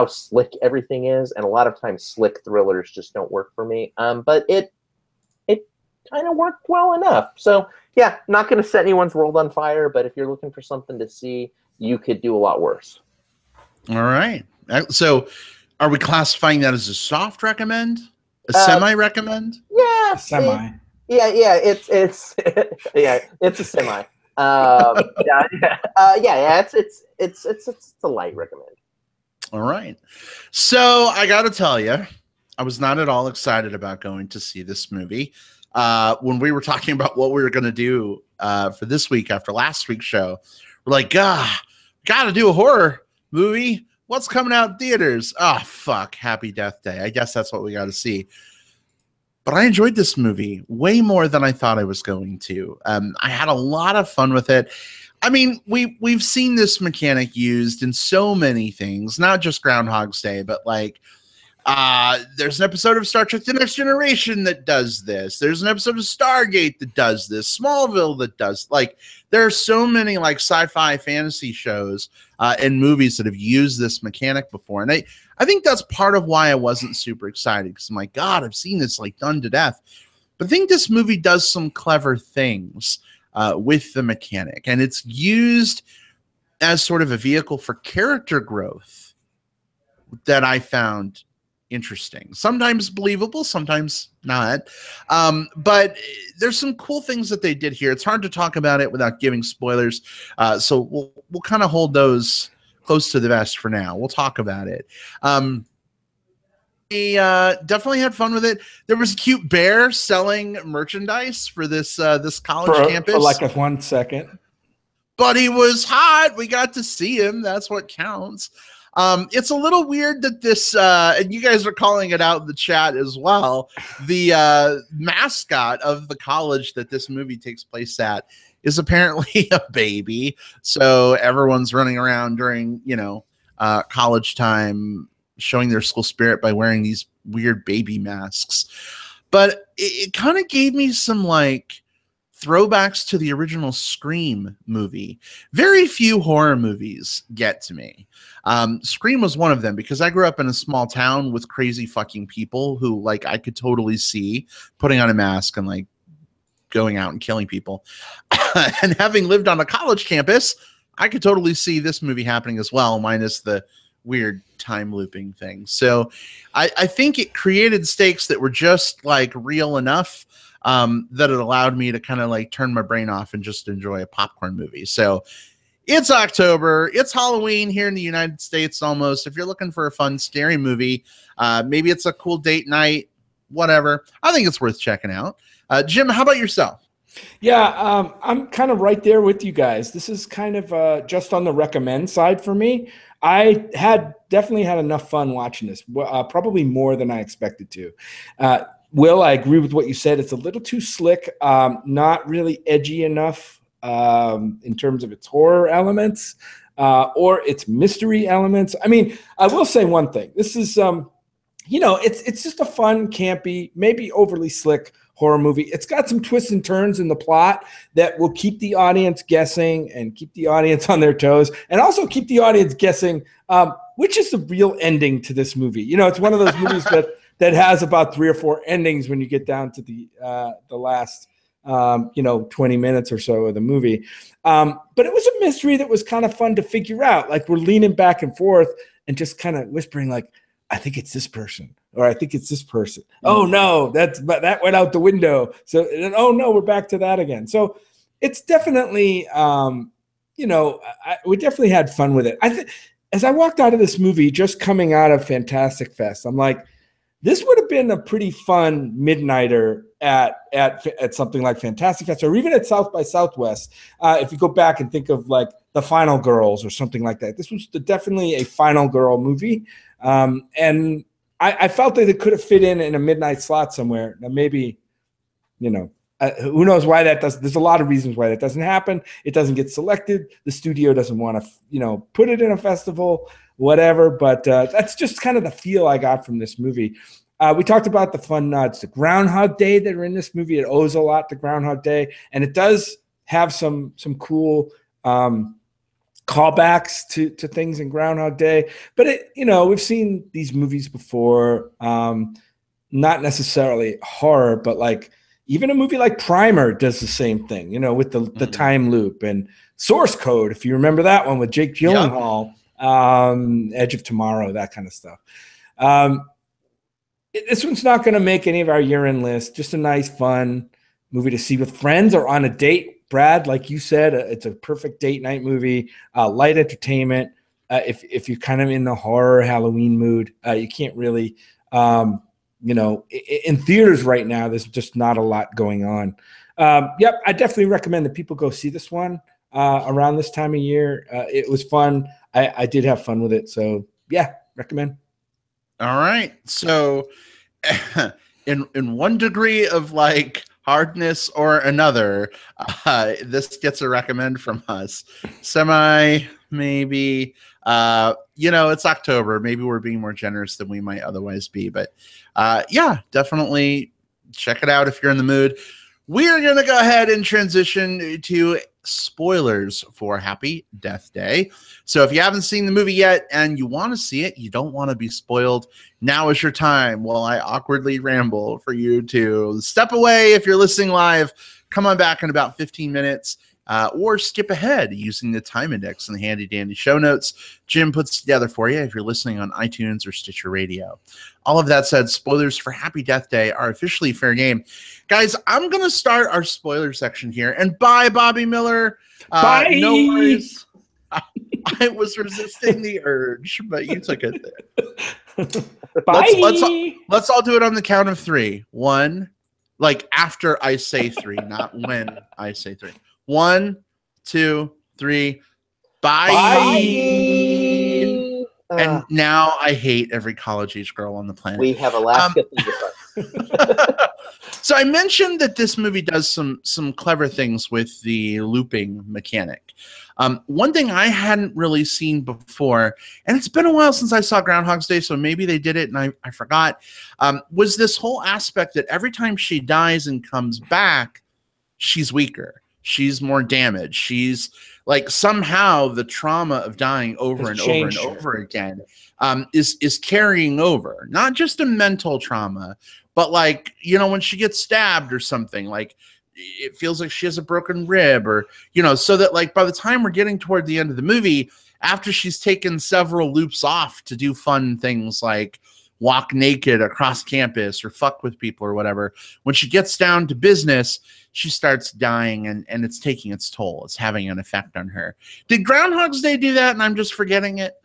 slick everything is, and a lot of times slick thrillers just don't work for me. But it kind of worked well enough. So yeah, not going to set anyone's world on fire, but if you're looking for something to see, you could do a lot worse. All right. So are we classifying that as a soft recommend? A semi-recommend? Yeah. Semi. It's it's a semi. It's a light recommend. All right. So I got to tell you, I was not at all excited about going to see this movie. When we were talking about what we were going to do for this week after last week's show, we're like, got to do a horror movie. What's coming out in theaters? Oh, fuck. Happy Death Day. I guess that's what we got to see. But I enjoyed this movie way more than I thought I was going to. I had a lot of fun with it. I mean, we've seen this mechanic used in so many things, not just Groundhog's Day, but like there's an episode of Star Trek The Next Generation that does this. There's an episode of Stargate that does this. Smallville that does, like, there are so many like sci-fi fantasy shows in movies that have used this mechanic before. And I think that's part of why I wasn't super excited, because my God, I've seen this like done to death. But I think this movie does some clever things with the mechanic, and it's used as sort of a vehicle for character growth that I found interesting. Sometimes believable, sometimes not. But there's some cool things that they did here. It's hard to talk about it without giving spoilers. So we'll kind of hold those close to the vest for now. We'll talk about it. We definitely had fun with it. There was a cute bear selling merchandise for this this college campus for like a 1 second. But he was hot. We got to see him. That's what counts. It's a little weird that this, and you guys are calling it out in the chat as well, the mascot of the college that this movie takes place at is apparently a baby. So everyone's running around during, college time, showing their school spirit by wearing these weird baby masks. But it kind of gave me some like throwbacks to the original Scream movie. Very few horror movies get to me. Scream was one of them, because I grew up in a small town with crazy fucking people who like I could totally see putting on a mask and like going out and killing people. And having lived on a college campus, I could totally see this movie happening as well, minus the weird time looping thing. So I think it created stakes that were just like real enough that it allowed me to kind of like turn my brain off and just enjoy a popcorn movie. So it's October, it's Halloween here in the United States almost. If you're looking for a fun, scary movie, maybe it's a cool date night, whatever, I think it's worth checking out. Jim, how about yourself? Yeah, I'm kind of right there with you guys. This is kind of just on the recommend side for me. I definitely had enough fun watching this, probably more than I expected to. Will, I agree with what you said. It's a little too slick, not really edgy enough in terms of its horror elements or its mystery elements. I mean, I will say one thing. This is, it's just a fun, campy, maybe overly slick horror movie. It's got some twists and turns in the plot that will keep the audience guessing and keep the audience on their toes, and also keep the audience guessing which is the real ending to this movie. It's one of those movies that has about 3 or 4 endings when you get down to the last 20 minutes or so of the movie. But it was a mystery that was kind of fun to figure out. Like, we're leaning back and forth and just kind of whispering like, I think it's this person, or I think it's this person. Oh no, that went out the window. So, oh no, we're back to that again. So it's definitely, we definitely had fun with it. I think as I walked out of this movie, just coming out of Fantastic Fest, I'm like, this would have been a pretty fun midnighter at something like Fantastic Fest, or even at South by Southwest. If you go back and think of like The Final Girls or something like that, this was definitely a Final Girl movie. And I felt that it could have fit in a midnight slot somewhere. Now maybe, who knows why that does. There's a lot of reasons why that doesn't happen. It doesn't get selected. The studio doesn't want to, put it in a festival, whatever. But that's just kind of the feel I got from this movie. We talked about the fun nods to Groundhog Day that are in this movie. It owes a lot to Groundhog Day, and it does have some cool callbacks to things in Groundhog Day. But we've seen these movies before, not necessarily horror, but like even a movie like Primer does the same thing, with the time loop, and Source Code, if you remember that one with Jake Gyllenhaal, Edge of Tomorrow, that kind of stuff. This one's not going to make any of our year-end list. Just a nice, fun movie to see with friends or on a date. Brad, like you said, it's a perfect date night movie, light entertainment. If you're kind of in the horror Halloween mood, you can't really, in theaters right now, there's just not a lot going on. Yep, I definitely recommend that people go see this one around this time of year. It was fun. I did have fun with it. So, yeah, recommend. All right. So in one degree of like hardness or another, this gets a recommend from us. Semi, maybe. It's October. Maybe we're being more generous than we might otherwise be. But yeah, definitely check it out if you're in the mood. We are going to go ahead and transition to spoilers for Happy Death Day. So if you haven't seen the movie yet and you want to see it, you don't want to be spoiled, now is your time while I awkwardly ramble for you to step away. If you're listening live, come on back in about 15 minutes. Or skip ahead using the time index in the handy dandy show notes Jim puts together for you if you're listening on iTunes or Stitcher Radio. All of that said, spoilers for Happy Death Day are officially fair game. Guys, I'm going to start our spoiler section here. And bye, Bobby Miller. Bye. No worries. I was resisting the urge, but you took it there. Bye. Let's all do it on the count of 3. 1, like after I say 3, not when I say 3. 1, 2, 3. Bye. Bye. And now I hate every college age girl on the planet. We have Alaska thunderbirds. So I mentioned that this movie does some clever things with the looping mechanic. One thing I hadn't really seen before, and it's been a while since I saw Groundhog's Day, so maybe they did it and I forgot, was this whole aspect that every time she dies and comes back, she's weaker. She's more damaged. She's like somehow the trauma of dying over and over and over again is carrying over. Not just a mental trauma, but like, you know, when she gets stabbed or something, like it feels like she has a broken rib or, you know, so that like by the time we're getting toward the end of the movie, after she's taken several loops off to do fun things like walk naked across campus or fuck with people or whatever, when she gets down to business, she starts dying and it's taking its toll. It's having an effect on her. Did Groundhog's Day do that and I'm just forgetting it?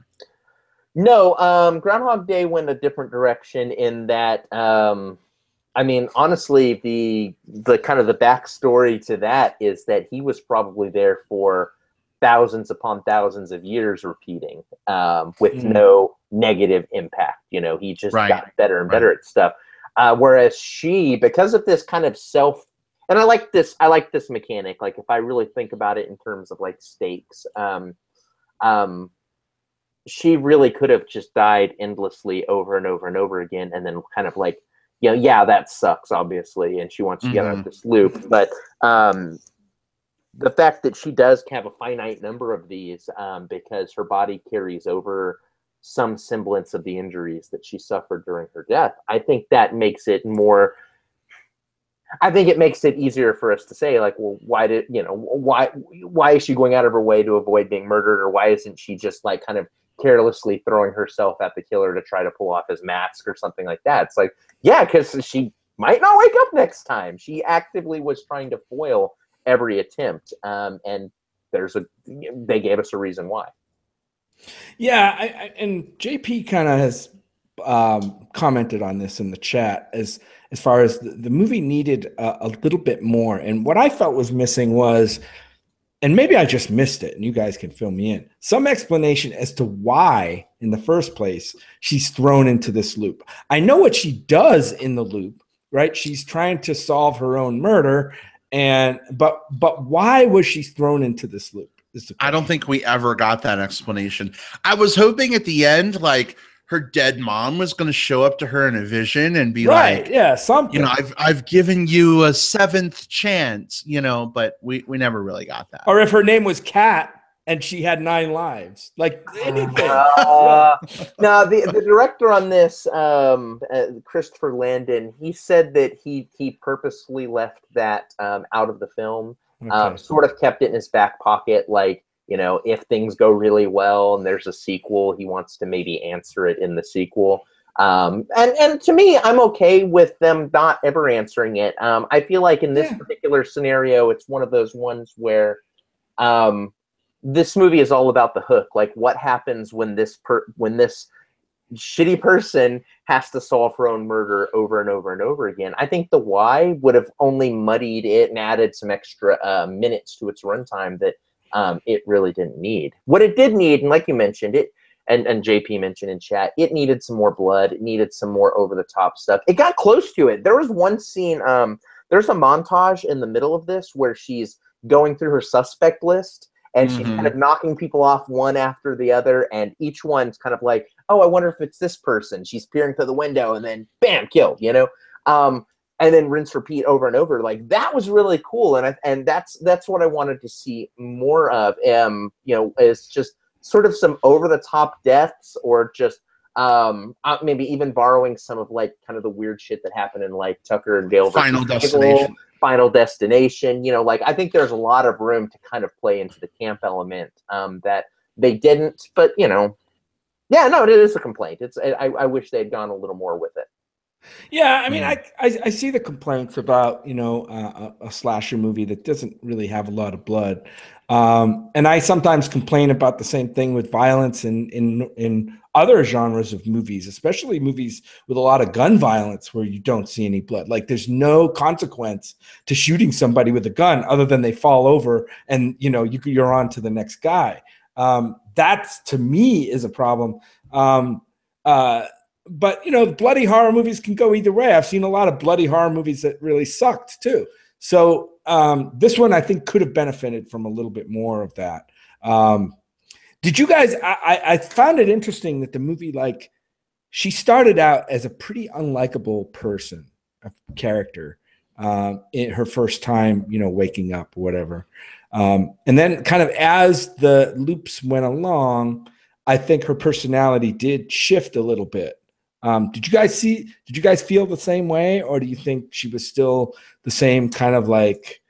No, Groundhog Day went a different direction in that, I mean, honestly, the kind of the backstory to that is that he was probably there for thousands upon thousands of years repeating with no negative impact. You know, he just got better and better at stuff. Whereas she, because of this kind of and I like this mechanic. Like if I really think about it in terms of like stakes, she really could have just died endlessly over and over and over again. And then kind of like, you know, yeah, that sucks, obviously. And she wants to get out of this loop. But the fact that she does have a finite number of these because her body carries over some semblance of the injuries that she suffered during her death, I think that makes it more... I think it makes it easier for us to say, like, well, why is she going out of her way to avoid being murdered, or why isn't she just like kind of carelessly throwing herself at the killer to try to pull off his mask or something like that? It's like, yeah, because she might not wake up next time. She actively was trying to foil every attempt, and they gave us a reason why. Yeah, and JP kind of has commented on this in the chat as far as the movie needed a little bit more. And what I felt was missing was, and maybe I just missed it, and you guys can fill me in, some explanation as to why, in the first place, she's thrown into this loop. I know what she does in the loop, right? She's trying to solve her own murder, but why was she thrown into this loop? I don't think we ever got that explanation. I was hoping at the end, like, her dead mom was going to show up to her in a vision and be like, yeah, something. You know, I've given you a 7th chance, you know, but we never really got that. Or if her name was Kat and she had 9 lives, like anything. No, the director on this, Christopher Landon, he said that he purposely left that out of the film, sort of kept it in his back pocket, like, you know, if things go really well and there's a sequel, he wants to maybe answer it in the sequel. And to me, I'm okay with them not ever answering it. I feel like in this particular scenario, it's one of those ones where this movie is all about the hook. Like, what happens when this shitty person has to solve her own murder over and over and over again? I think the why would have only muddied it and added some extra minutes to its runtime that it really didn't need. What it did need, and like you mentioned it, and JP mentioned in chat, it needed some more blood. It needed some more over-the-top stuff. It got close to it. There was one scene, there's a montage in the middle of this where she's going through her suspect list, and she's kind of knocking people off one after the other, and each one's kind of like, oh, I wonder if it's this person. She's peering through the window, and then, bam, killed, you know? and then rinse repeat over and over. Like, that was really cool, and that's what I wanted to see more of. You know, is just sort of some over the top deaths, or just maybe even borrowing some of like kind of the weird shit that happened in like Tucker and Dale Final versus Destination. Evil, Final Destination. You know, like, I think there's a lot of room to kind of play into the camp element that they didn't. But, you know, yeah, no, it is a complaint. It's I wish they'd gone a little more with it. Yeah, I mean, I see the complaints about, you know, a slasher movie that doesn't really have a lot of blood, and I sometimes complain about the same thing with violence in other genres of movies, especially movies with a lot of gun violence where you don't see any blood. Like, there's no consequence to shooting somebody with a gun other than they fall over and, you know, you're on to the next guy. That's, to me, is a problem. But, you know, bloody horror movies can go either way. I've seen a lot of bloody horror movies that really sucked too. So this one, I think, could have benefited from a little bit more of that. Did you guys, I found it interesting that the movie, like, she started out as a pretty unlikable person, a character, in her first time, you know, waking up or whatever. And then kind of as the loops went along, I think her personality did shift a little bit. Did you guys feel the same way, or do you think she was still the same kind of like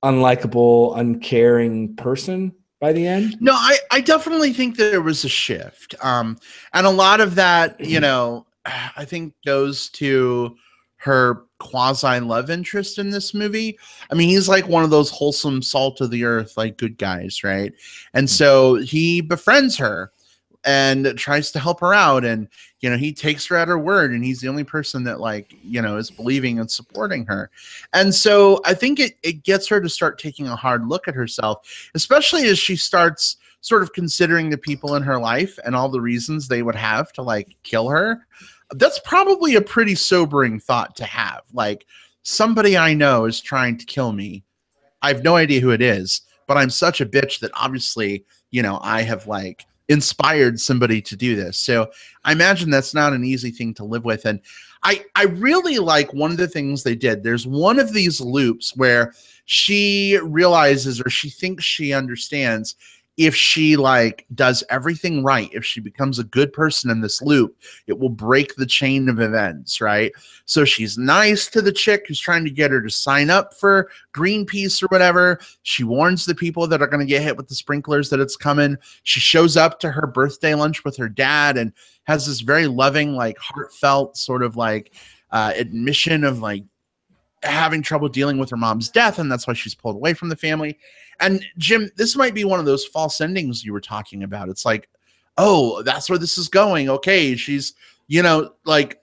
unlikable, uncaring person by the end? No, I definitely think that there was a shift. And a lot of that, you know, I think goes to her quasi love interest in this movie. I mean, he's like one of those wholesome, salt of the earth, like good guys, right? And so he befriends her and tries to help her out, and, you know, he takes her at her word, and he's the only person that, like, you know, is believing and supporting her. And so I think it gets her to start taking a hard look at herself, especially as she starts sort of considering the people in her life and all the reasons they would have to, like, kill her. That's probably a pretty sobering thought to have. Like, somebody I know is trying to kill me. I have no idea who it is, but I'm such a bitch that obviously, you know, I have, like, inspired somebody to do this. So I imagine that's not an easy thing to live with. And I really like one of the things they did. There's one of these loops where she realizes, or she thinks she understands, if she, like, does everything right, if she becomes a good person in this loop, it will break the chain of events, right? So she's nice to the chick who's trying to get her to sign up for Greenpeace or whatever. She warns the people that are going to get hit with the sprinklers that it's coming. She shows up to her birthday lunch with her dad and has this very loving, like, heartfelt sort of like admission of, like, having trouble dealing with her mom's death, and that's why she's pulled away from the family. And Jim, this might be one of those false endings you were talking about. It's like, oh, that's where this is going. Okay, she's, you know, like,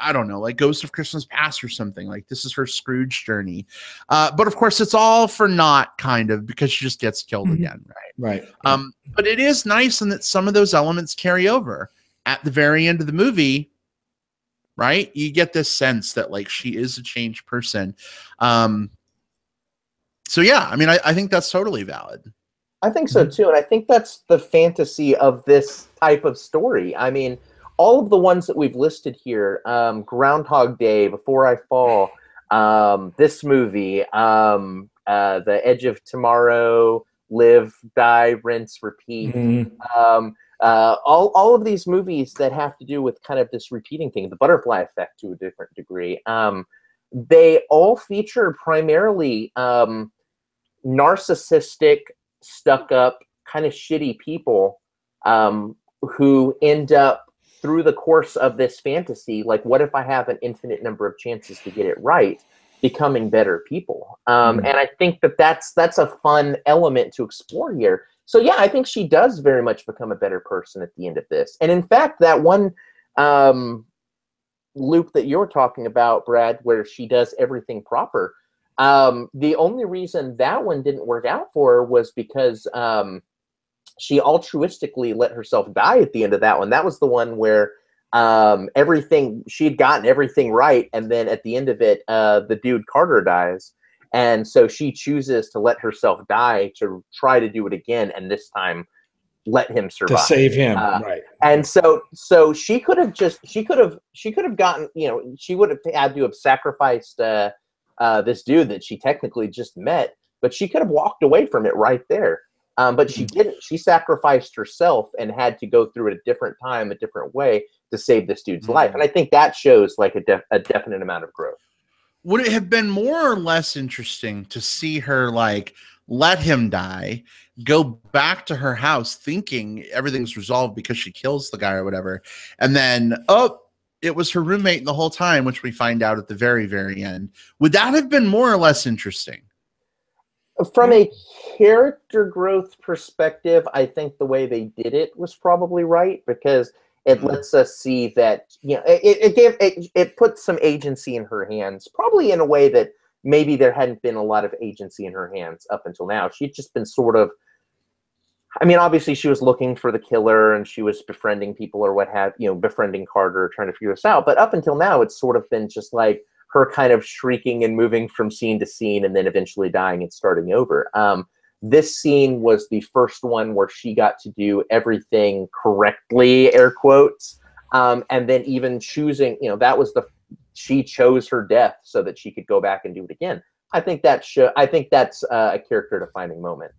I don't know, like Ghost of Christmas Past or something. Like, this is her Scrooge journey. But of course, it's all for naught, kind of, because she just gets killed again, right? Right. But it is nice in that some of those elements carry over. At the very end of the movie, right, you get this sense that, like, she is a changed person. So yeah, I mean, I think that's totally valid. I think so too, and I think that's the fantasy of this type of story. I mean, all of the ones that we've listed here, Groundhog Day, Before I Fall, this movie, The Edge of Tomorrow, Live, Die, Rinse, Repeat, all of these movies that have to do with kind of this repeating thing, the butterfly effect to a different degree, they all feature primarily narcissistic, stuck-up, kind of shitty people who end up, through the course of this fantasy, like, what if I have an infinite number of chances to get it right, becoming better people. And I think that that's a fun element to explore here. So yeah, I think she does very much become a better person at the end of this. And in fact, that one loop that you're talking about, Brad, where she does everything proper, the only reason that one didn't work out for her was because she altruistically let herself die at the end of that one. That was the one where she'd gotten everything right, and then at the end of it, the dude Carter dies. And so she chooses to let herself die to try to do it again, and this time let him survive. To save him, right. And so she could have gotten, she would have had to have sacrificed this dude that she technically just met, but she could have walked away from it right there. But she didn't. She sacrificed herself and had to go through it a different time, a different way to save this dude's life. And I think that shows like a definite amount of growth. Would it have been more or less interesting to see her like let him die, go back to her house thinking everything's resolved because she kills the guy or whatever, and then it was her roommate the whole time, which we find out at the very, very end? Would that have been more or less interesting? From a character growth perspective, I think the way they did it was probably right, because it lets us see that, it put some agency in her hands, probably in a way that maybe there hadn't been a lot of agency in her hands up until now. She'd just been sort of, I mean, obviously she was looking for the killer and she was befriending people or what have, befriending Carter, trying to figure this out. But up until now, it's sort of been just like her kind of shrieking and moving from scene to scene and then eventually dying and starting over. This scene was the first one where she got to do everything correctly, air quotes. And then even choosing, she chose her death so that she could go back and do it again. I think that's a character defining moment.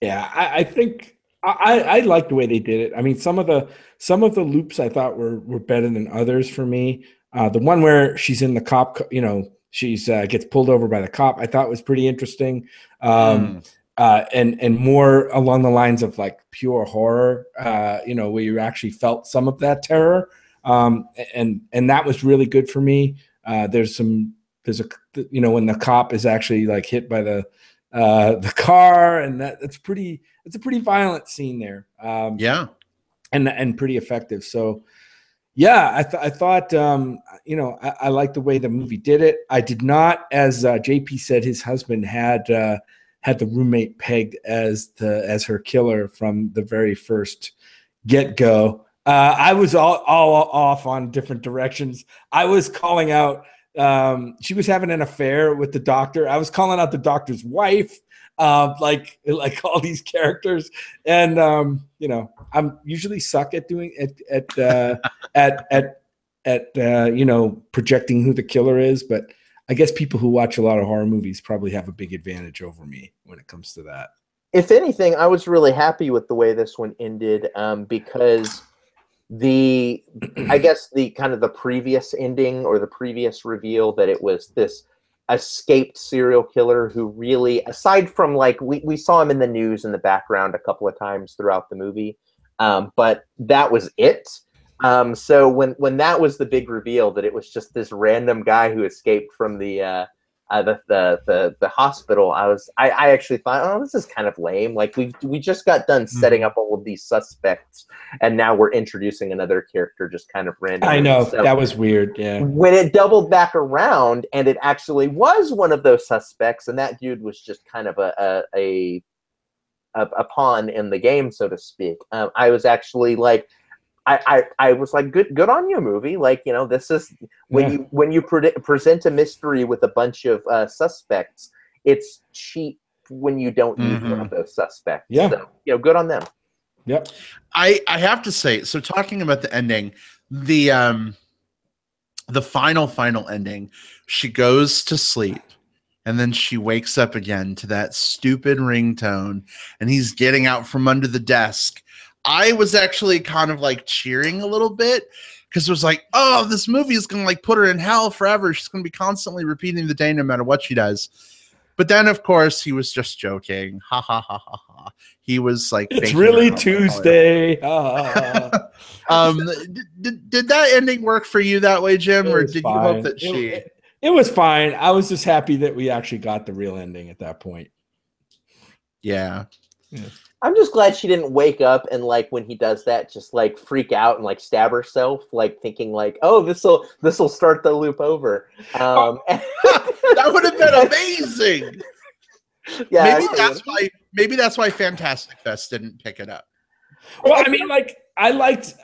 Yeah, I think I like the way they did it. I mean, some of the loops I thought were better than others for me. The one where she's in the cop, she's gets pulled over by the cop, I thought was pretty interesting, and more along the lines of like pure horror, where you actually felt some of that terror, and that was really good for me. There's when the cop is actually like hit by the car, and it's a pretty violent scene there. And pretty effective. So. Yeah, I thought, I liked the way the movie did it. I did not, as JP said, his husband had the roommate pegged as her killer from the very first get-go. I was all off on different directions. I was calling out, she was having an affair with the doctor. I was calling out the doctor's wife, like all these characters, and I'm usually suck at doing projecting who the killer is, but I guess people who watch a lot of horror movies probably have a big advantage over me when it comes to that. If anything, I was really happy with the way this one ended, because I guess the kind of the previous ending or the previous reveal that it was this escaped serial killer who really, aside from like we saw him in the news in the background a couple of times throughout the movie, but that was it. So when that was the big reveal that it was just this random guy who escaped from the hospital, I actually thought, oh, this is kind of lame. Like we just got done setting up all of these suspects, and now we're introducing another character just kind of randomly. I know, so that was weird. Yeah. When it doubled back around and it actually was one of those suspects, and that dude was just kind of a pawn in the game, so to speak. I was actually like, I was like, good on you, movie. Like, this is when you present a mystery with a bunch of suspects, it's cheap when you don't use one of those suspects. Yeah. So, good on them. Yep. I have to say, so talking about the ending, the final ending, she goes to sleep and then she wakes up again to that stupid ringtone and he's getting out from under the desk. I was actually kind of like cheering a little bit because it was like, oh, this movie is going to like put her in hell forever. She's going to be constantly repeating the day no matter what she does. But then, of course, he was just joking. Ha, ha, ha, ha, ha. He was like, it's really Tuesday. Did that ending work for you that way, Jim? Or did you hope that It was fine. I was just happy that we actually got the real ending at that point. Yeah. I'm just glad she didn't wake up and like when he does that, just like freak out and like stab herself, like thinking like, oh, this'll start the loop over. That would have been amazing. Yeah, maybe that's why Fantastic Fest didn't pick it up. Well, I mean, like I liked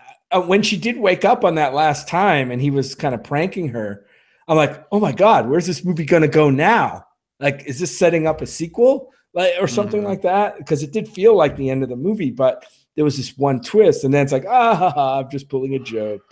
when she did wake up on that last time and he was kind of pranking her. I'm like, oh my God, where's this movie gonna go now? Like, is this setting up a sequel? Like, or something like that, because it did feel like the end of the movie. But there was this one twist, and then it's like, I'm just pulling a joke.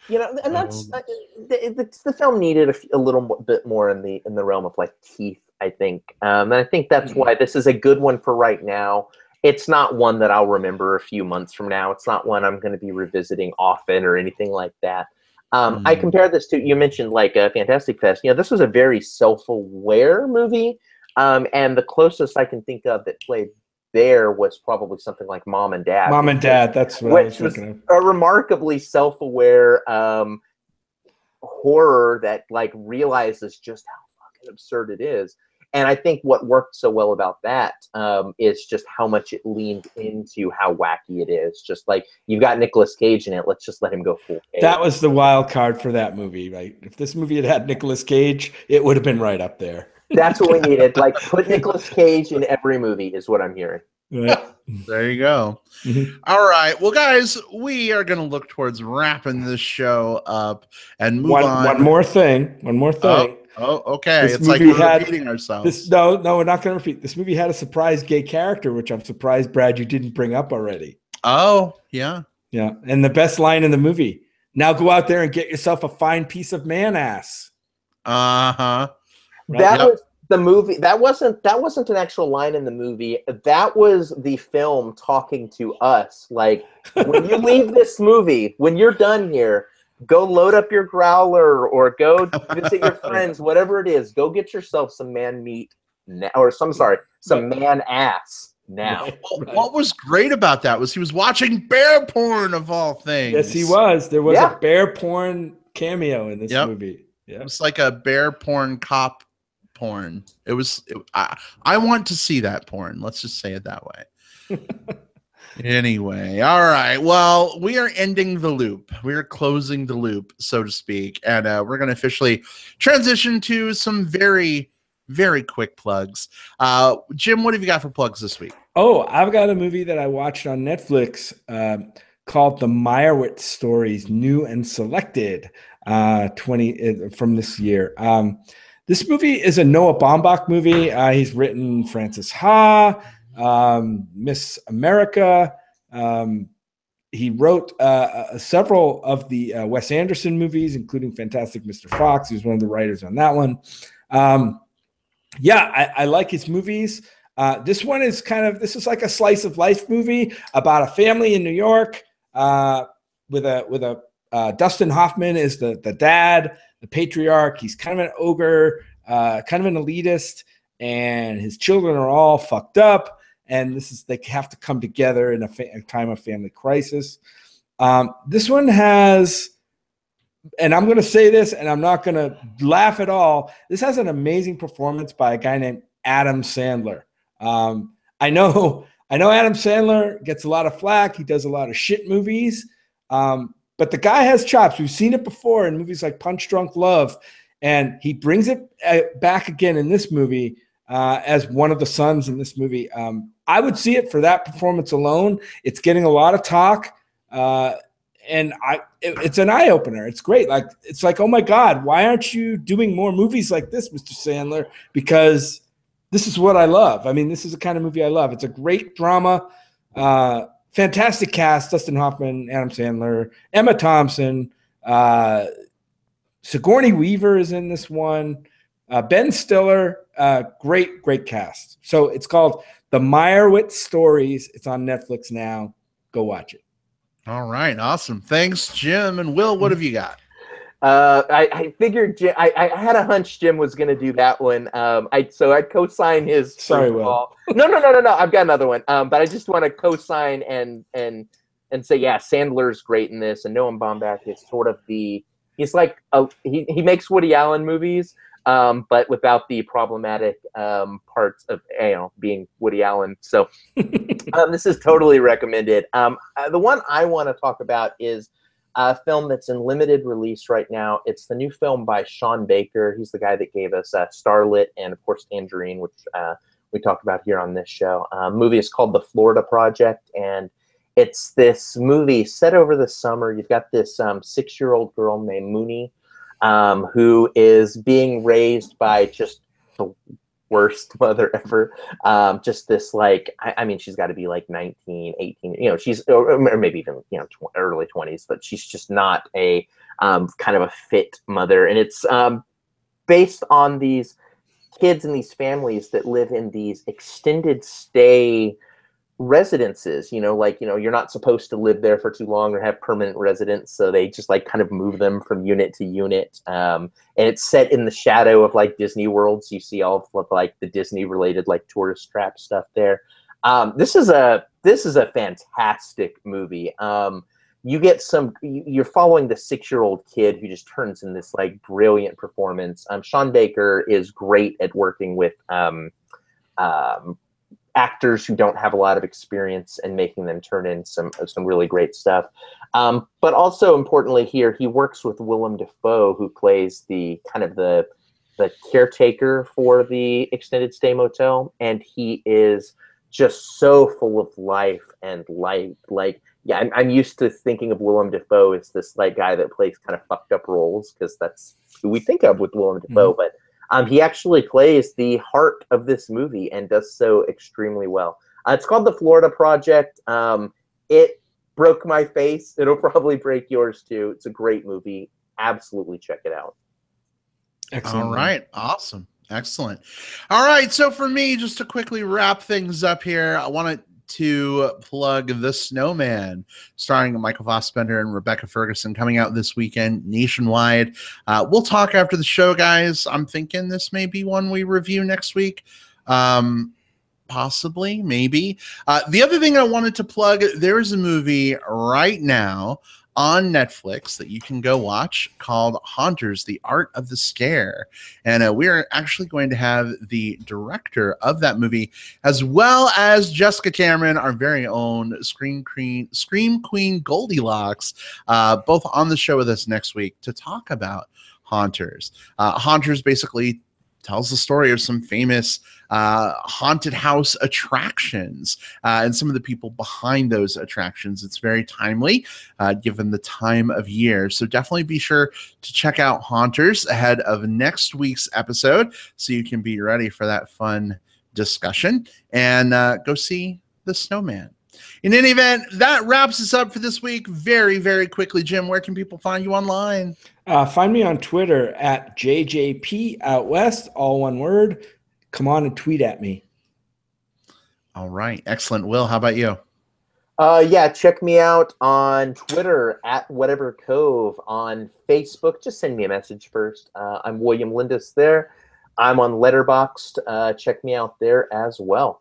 You know, and that's the film needed a little bit more in the realm of like teeth, I think, and I think that's why this is a good one for right now. It's not one that I'll remember a few months from now. It's not one I'm going to be revisiting often or anything like that. I compare this to, you mentioned like a Fantastic Fest. You know, this was a very self-aware movie, and the closest I can think of that played there was probably something like Mom and Dad. Mom and Dad, that's what I was thinking of. A remarkably self-aware horror that like realizes just how fucking absurd it is. And I think what worked so well about that is just how much it leaned into how wacky it is. Just like, you've got Nicolas Cage in it, let's just let him go full Cage. That was the wild card for that movie, right? If this movie had Nicolas Cage, it would have been right up there. That's what we needed. Like, put Nicolas Cage in every movie is what I'm hearing. Right. There you go. All right. Well, guys, we are going to look towards wrapping this show up and move on. One more thing. Oh, okay. This it's like we're repeating ourselves. No, we're not going to repeat. This movie had a surprise gay character, which I'm surprised, Brad, you didn't bring up already. Oh, yeah. Yeah. And the best line in the movie: "Now go out there and get yourself a fine piece of man ass." Uh-huh. Right? That was the movie. That wasn't an actual line in the movie. That was the film talking to us. Like, when you leave this movie, when you're done here, go load up your growler or go visit your friends, whatever it is. Go get yourself some man meat now, or some man ass now. What was great about that was he was watching bear porn, of all things. Yes, he was. There was a bear porn cameo in this movie. Yeah, it was like a bear porn cop porn. It was. I want to see that porn. Let's just say it that way. Anyway, all right. Well, we are ending the loop. We are closing the loop, so to speak, and we're going to officially transition to some very, very quick plugs. Jim, what have you got for plugs this week? Oh, I've got a movie that I watched on Netflix called The Meyerowitz Stories, New and Selected, 20 from this year. This movie is a Noah Baumbach movie. He's written Frances Ha, Miss America. He wrote several of the Wes Anderson movies, including Fantastic Mr. Fox. He was one of the writers on that one. I like his movies. This one is this is like a slice of life movie about a family in New York with a Dustin Hoffman is the dad, the patriarch. He's kind of an ogre, kind of an elitist, and his children are all fucked up. And they have to come together in a time of family crisis. This one has, and I'm going to say this, and I'm not going to laugh at all. This has an amazing performance by a guy named Adam Sandler. I know Adam Sandler gets a lot of flack. He does a lot of shit movies. But the guy has chops. We've seen it before in movies like Punch Drunk Love. And he brings it back again in this movie as one of the sons in this movie. I would see it for that performance alone. It's getting a lot of talk. And it's an eye-opener. It's great. It's like, oh my God, why aren't you doing more movies like this, Mr. Sandler? Because this is what I love. I mean, this is the kind of movie I love. It's a great drama. Fantastic cast: Dustin Hoffman, Adam Sandler, Emma Thompson, Sigourney Weaver is in this one, Ben Stiller. Great cast. So it's called The Meyerowitz Stories. It's on Netflix now. Go watch it. All right, awesome. Thanks, Jim. And Will, what have you got? I figured Jim. I had a hunch Jim was going to do that one. So I'd co-sign his. Sorry, Will. No. I've got another one. But I just want to co-sign and say, yeah, Sandler's great in this, and Noah Baumbach is sort of he's like he makes Woody Allen movies, but without the problematic parts of being Woody Allen. So this is totally recommended. The one I want to talk about is a film that's in limited release right now. It's the new film by Sean Baker. He's the guy that gave us Starlit and, of course, Tangerine, which we talked about here on this show. Movie is called The Florida Project, and it's this movie set over the summer. You've got this 6-year-old girl named Mooney who is being raised by just worst mother ever. Just this, like, I mean, she's got to be like 19, 18, you know, she's, or maybe even, you know, early 20s, but she's just not a kind of a fit mother. And it's based on these kids and these families that live in these extended stay residences, you know, like, you know, you're not supposed to live there for too long or have permanent residence, so they just like kind of move them from unit to unit. And it's set in the shadow of like Disney World, so you see all of like the Disney related like tourist trap stuff there. This is a fantastic movie. You get you're following the 6-year-old kid who just turns in this like brilliant performance. Sean Baker is great at working with actors who don't have a lot of experience and making them turn in some really great stuff. But also importantly here, he works with Willem Dafoe, who plays the kind of the caretaker for the extended stay motel. And he is just so full of life and light. Like, yeah, I'm used to thinking of Willem Dafoe as this like guy that plays kind of fucked up roles, because that's who we think of with Willem Dafoe. But he actually plays the heart of this movie and does so extremely well. It's called The Florida Project. It broke my face. It'll probably break yours too. It's a great movie. Absolutely check it out. Excellent. All right. Awesome. Excellent. All right. So for me, just to quickly wrap things up here, I wanted to plug The Snowman, starring Michael Fassbender and Rebecca Ferguson, coming out this weekend nationwide. We'll talk after the show, guys. I'm thinking this may be one we review next week. Possibly, maybe. The other thing I wanted to plug, there is a movie right now on Netflix that you can go watch called Haunters, The Art of the Scare. And we're actually going to have the director of that movie, as well as Jessica Cameron, our very own Scream Queen Goldilocks, both on the show with us next week to talk about Haunters. Haunters basically tells the story of some famous haunted house attractions and some of the people behind those attractions. It's very timely given the time of year. So definitely be sure to check out Haunters ahead of next week's episode so you can be ready for that fun discussion, and go see The Snowman. In any event, that wraps us up for this week. Very, very quickly, Jim, where can people find you online? Find me on Twitter at JJP Out West, all one word. Come on and tweet at me. All right. Excellent. Will, how about you? Yeah, check me out on Twitter at Whatever Cove. On Facebook, just send me a message first. I'm William Lindis there. I'm on Letterboxd. Check me out there as well.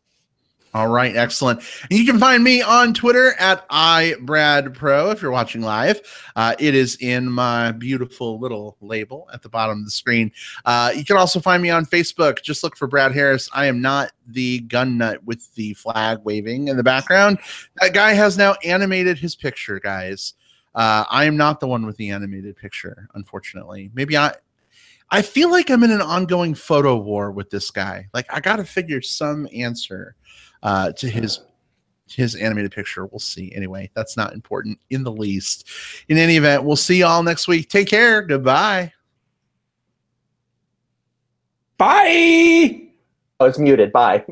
All right, excellent. And you can find me on Twitter at iBradPro if you're watching live. It is in my beautiful little label at the bottom of the screen. You can also find me on Facebook. Just look for Brad Harris. I am not the gun nut with the flag waving in the background. That guy has now animated his picture, guys. I am not the one with the animated picture, unfortunately. Maybe I feel like I'm in an ongoing photo war with this guy. Like, I got to figure some answer to his animated picture. We'll see. Anyway, that's not important in the least. In any event, we'll see you all next week. Take care. Goodbye. Bye. Oh, it's muted. Bye.